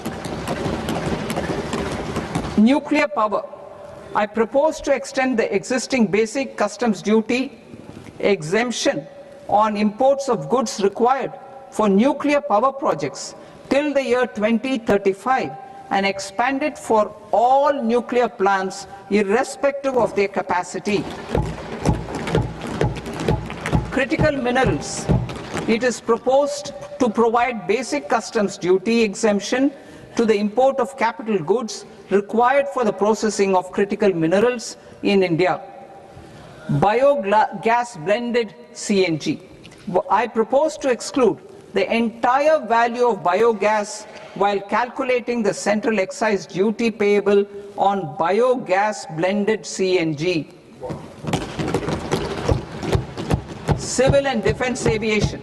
Nuclear power. I propose to extend the existing basic customs duty exemption on imports of goods required for nuclear power projects till the year 2035 and expand it for all nuclear plants irrespective of their capacity. Critical minerals. It is proposed to provide basic customs duty exemption to the import of capital goods required for the processing of critical minerals in India. Biogas blended CNG. I propose to exclude the entire value of biogas while calculating the central excise duty payable on biogas blended CNG. Civil and defense aviation.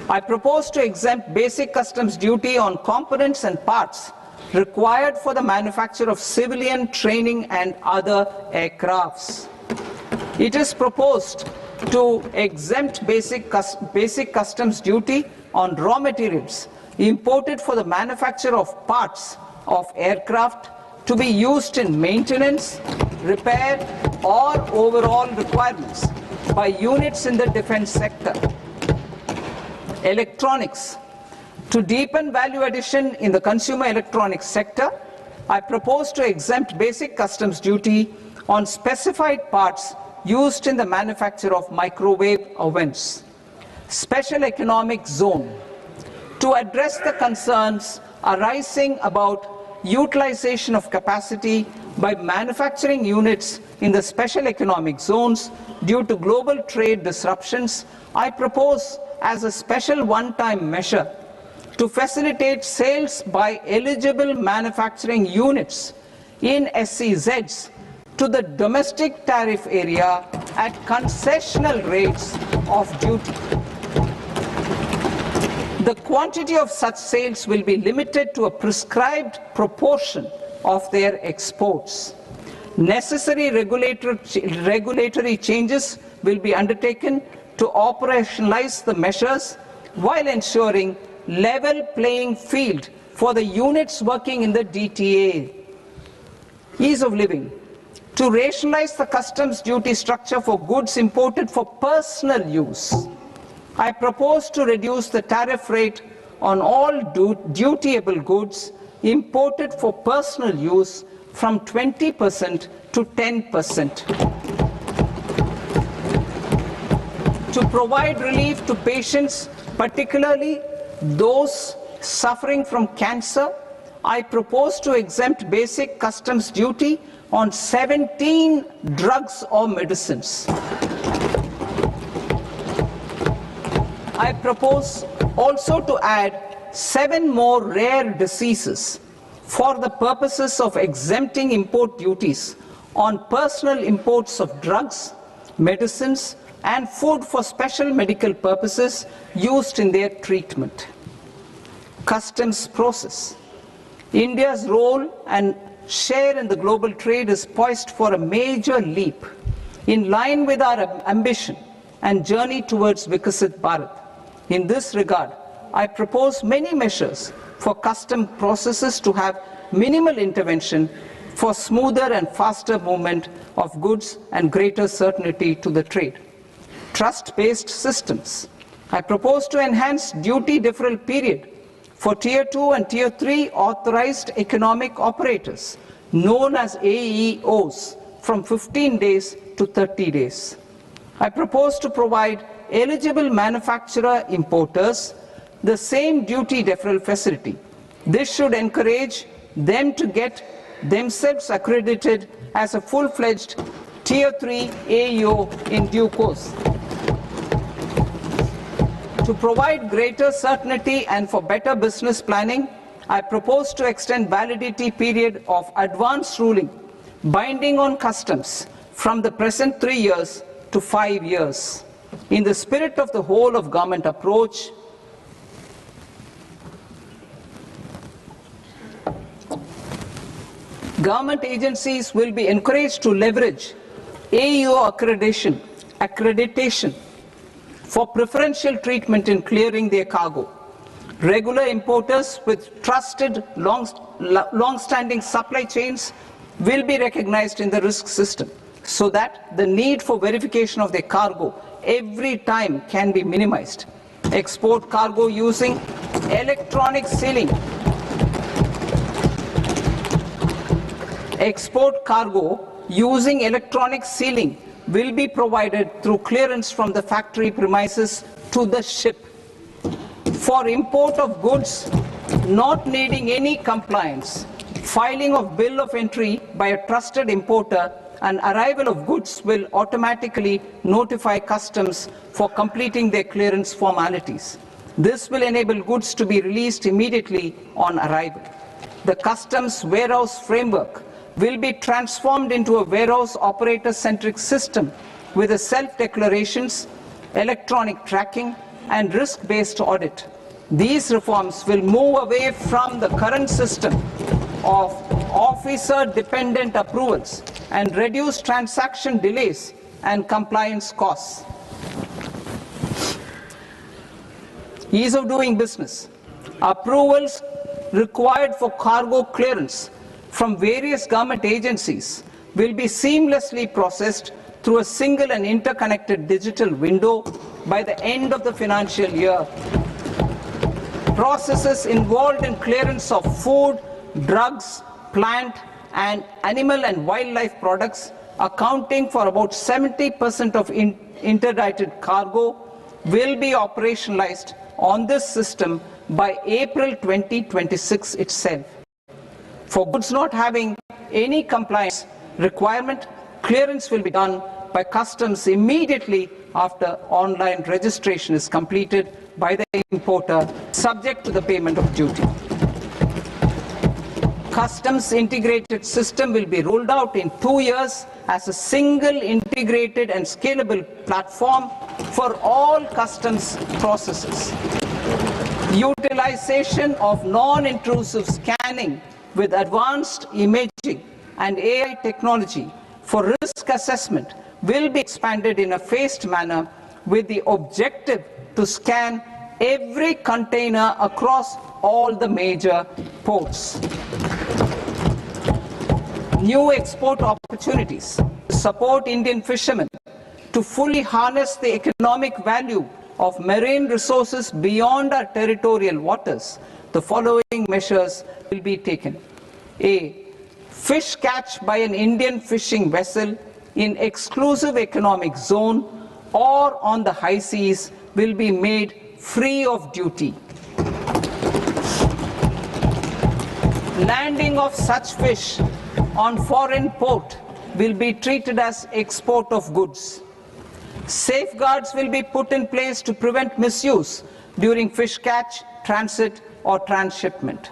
I propose to exempt basic customs duty on components and parts required for the manufacture of civilian training and other aircrafts. It is proposed to exempt basic customs duty on raw materials imported for the manufacture of parts of aircraft to be used in maintenance, repair, or overall requirements by units in the defense sector. Electronics. To deepen value addition in the consumer electronics sector, I propose to exempt basic customs duty on specified parts used in the manufacture of microwave ovens. Special economic zone. To address the concerns arising about utilization of capacity by manufacturing units in the special economic zones due to global trade disruptions, I propose as a special one-time measure to facilitate sales by eligible manufacturing units in SEZs to the domestic tariff area at concessional rates of duty. The quantity of such sales will be limited to a prescribed proportion of their exports. Necessary regulatory changes will be undertaken to operationalize the measures while ensuring level playing field for the units working in the DTA. Ease of living. to rationalize the customs duty structure for goods imported for personal use. I propose to reduce the tariff rate on all dutiable goods imported for personal use from 20% to 10%. To provide relief to patients, particularly those suffering from cancer, I propose to exempt basic customs duty on 17 drugs or medicines. I propose also to add 7 more rare diseases for the purposes of exempting import duties on personal imports of drugs, medicines, and food for special medical purposes used in their treatment. Customs process. India's role and share in the global trade is poised for a major leap in line with our ambition and journey towards Vikasit Bharat. In this regard, I propose many measures for custom processes to have minimal intervention for smoother and faster movement of goods and greater certainty to the trade. Trust-based systems. I propose to enhance duty deferral period for Tier 2 and Tier 3 authorized economic operators, known as AEOs, from 15 days to 30 days. I propose to provide eligible manufacturer importers the same duty deferral facility. This should encourage them to get themselves accredited as a full-fledged Tier 3 AEO in due course. To provide greater certainty and for better business planning, I propose to extend validity period of advance ruling binding on customs from the present 3 years to 5 years. In the spirit of the whole of government approach, government agencies will be encouraged to leverage AEO accreditation for preferential treatment in clearing their cargo. Regular importers with trusted long-standing supply chains will be recognized in the risk system so that the need for verification of their cargo every time can be minimized. Export cargo using electronic sealing. Export cargo using electronic sealing will be provided through clearance from the factory premises to the ship. For import of goods not needing any compliance, filing of bill of entry by a trusted importer and arrival of goods will automatically notify customs for completing their clearance formalities. This will enable goods to be released immediately on arrival. The customs warehouse framework will be transformed into a warehouse operator-centric system with a self-declarations, electronic tracking, and risk-based audit. These reforms will move away from the current system of officer-dependent approvals and reduce transaction delays and compliance costs. Ease of doing business. Approvals required for cargo clearance from various government agencies will be seamlessly processed through a single and interconnected digital window by the end of the financial year. Processes involved in clearance of food, drugs, plant, and animal and wildlife products, accounting for about 70% of interdicted cargo, will be operationalized on this system by April 2026 itself. For goods not having any compliance requirement, clearance will be done by customs immediately after online registration is completed by the importer, subject to the payment of duty. Customs integrated system will be rolled out in 2 years as a single integrated and scalable platform for all customs processes. Utilization of non-intrusive scanning with advanced imaging and AI technology for risk assessment will be expanded in a phased manner with the objective to scan every container across all the major ports. New export opportunities opportunities to support Indian fishermen to fully harness the economic value of marine resources beyond our territorial waters, the following measures will be taken. A. Fish catch by an Indian fishing vessel in exclusive economic zone or on the high seas will be made free of duty. Landing of such fish on foreign port will be treated as export of goods. Safeguards will be put in place to prevent misuse during fish catch, transit or transshipment.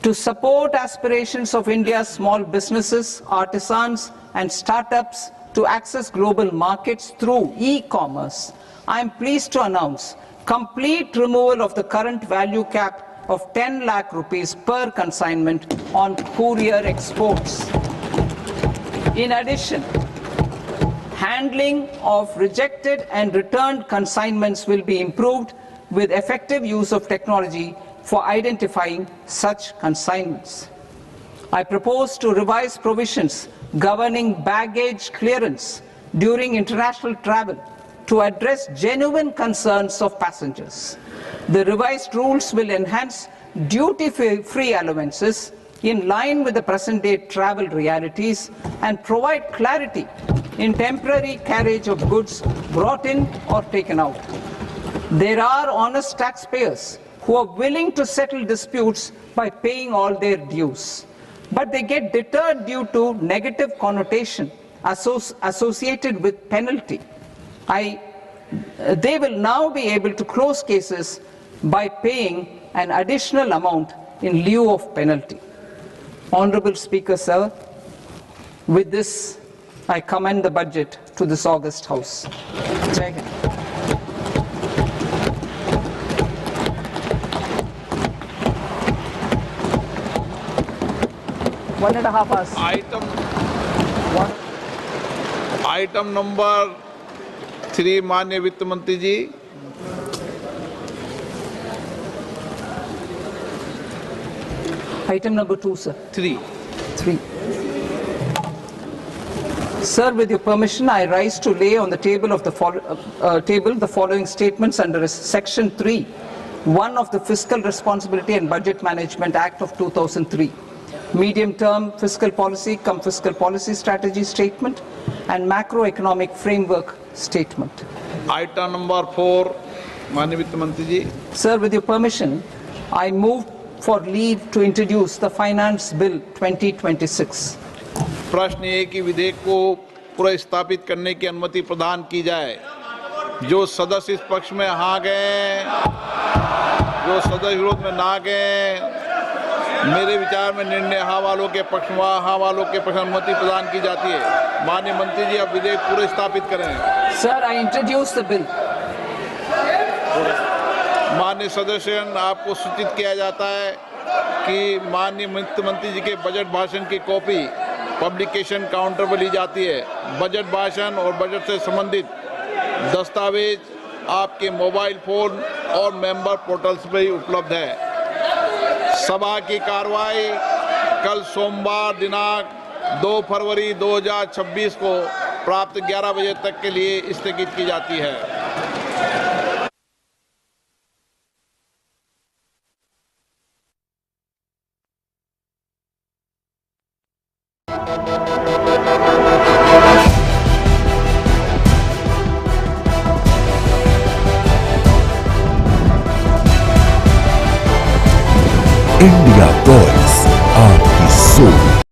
To support aspirations of India's small businesses, artisans and startups to access global markets through e-commerce, I am pleased to announce complete removal of the current value cap of 10 lakh rupees per consignment on courier exports. In addition, handling of rejected and returned consignments will be improved with effective use of technology for identifying such consignments. I propose to revise provisions governing baggage clearance during international travel to address genuine concerns of passengers. The revised rules will enhance duty-free allowances in line with the present-day travel realities and provide clarity in temporary carriage of goods brought in or taken out. There are honest taxpayers who are willing to settle disputes by paying all their dues, but they get deterred due to negative connotation associated with penalty. They will now be able to close cases by paying an additional amount in lieu of penalty. Honorable Speaker, sir, with this, I commend the budget to this august House. Jai Hind. One and a half hours. Item number 3 माननीय वित्त मंत्री जी। Item number 2, sir. 3. Sir, with your permission, I rise to lay on the table of the following statements under Section 3(1) of the Fiscal Responsibility and Budget Management Act of 2003. Medium-term fiscal policy cum fiscal policy strategy statement and macroeconomic framework statement. Item number 4, माननीय वित्त मंत्री जी। Sir, with your permission, I move for leave to introduce the Finance Bill 2026. प्रश्न ये कि विधेयक को पुनर्स्थापित करने की अनुमति प्रदान की जाए। जो सदस्य इस पक्ष में हाँ गए, जो सदस्य विरोध में ना गए, मेरे विचार में निर्णय हाँ वालों के पक्ष में हाँ वालों के पक्ष में अनुमति प्रदान की जाती है। माननीय मंत्री जी, अब विधेयक पुनर्स्थापित करें। Sir, I introduce the bill. माननीय सदस्यगण, आपको सूचित किया जाता है कि माननीय वित्त मंत्री जी के बजट भाषण की कॉपी पब्लिकेशन काउंटर पर ली जाती है। बजट भाषण और बजट से संबंधित दस्तावेज आपके मोबाइल फोन और मेंबर पोर्टल्स पर ही उपलब्ध है। सभा की कार्रवाई कल सोमवार दिनांक 2 फरवरी 2026 को प्राप्त 11 बजे तक के लिए स्थगित की जाती है। इंडिया वॉइस, आपकी सोच।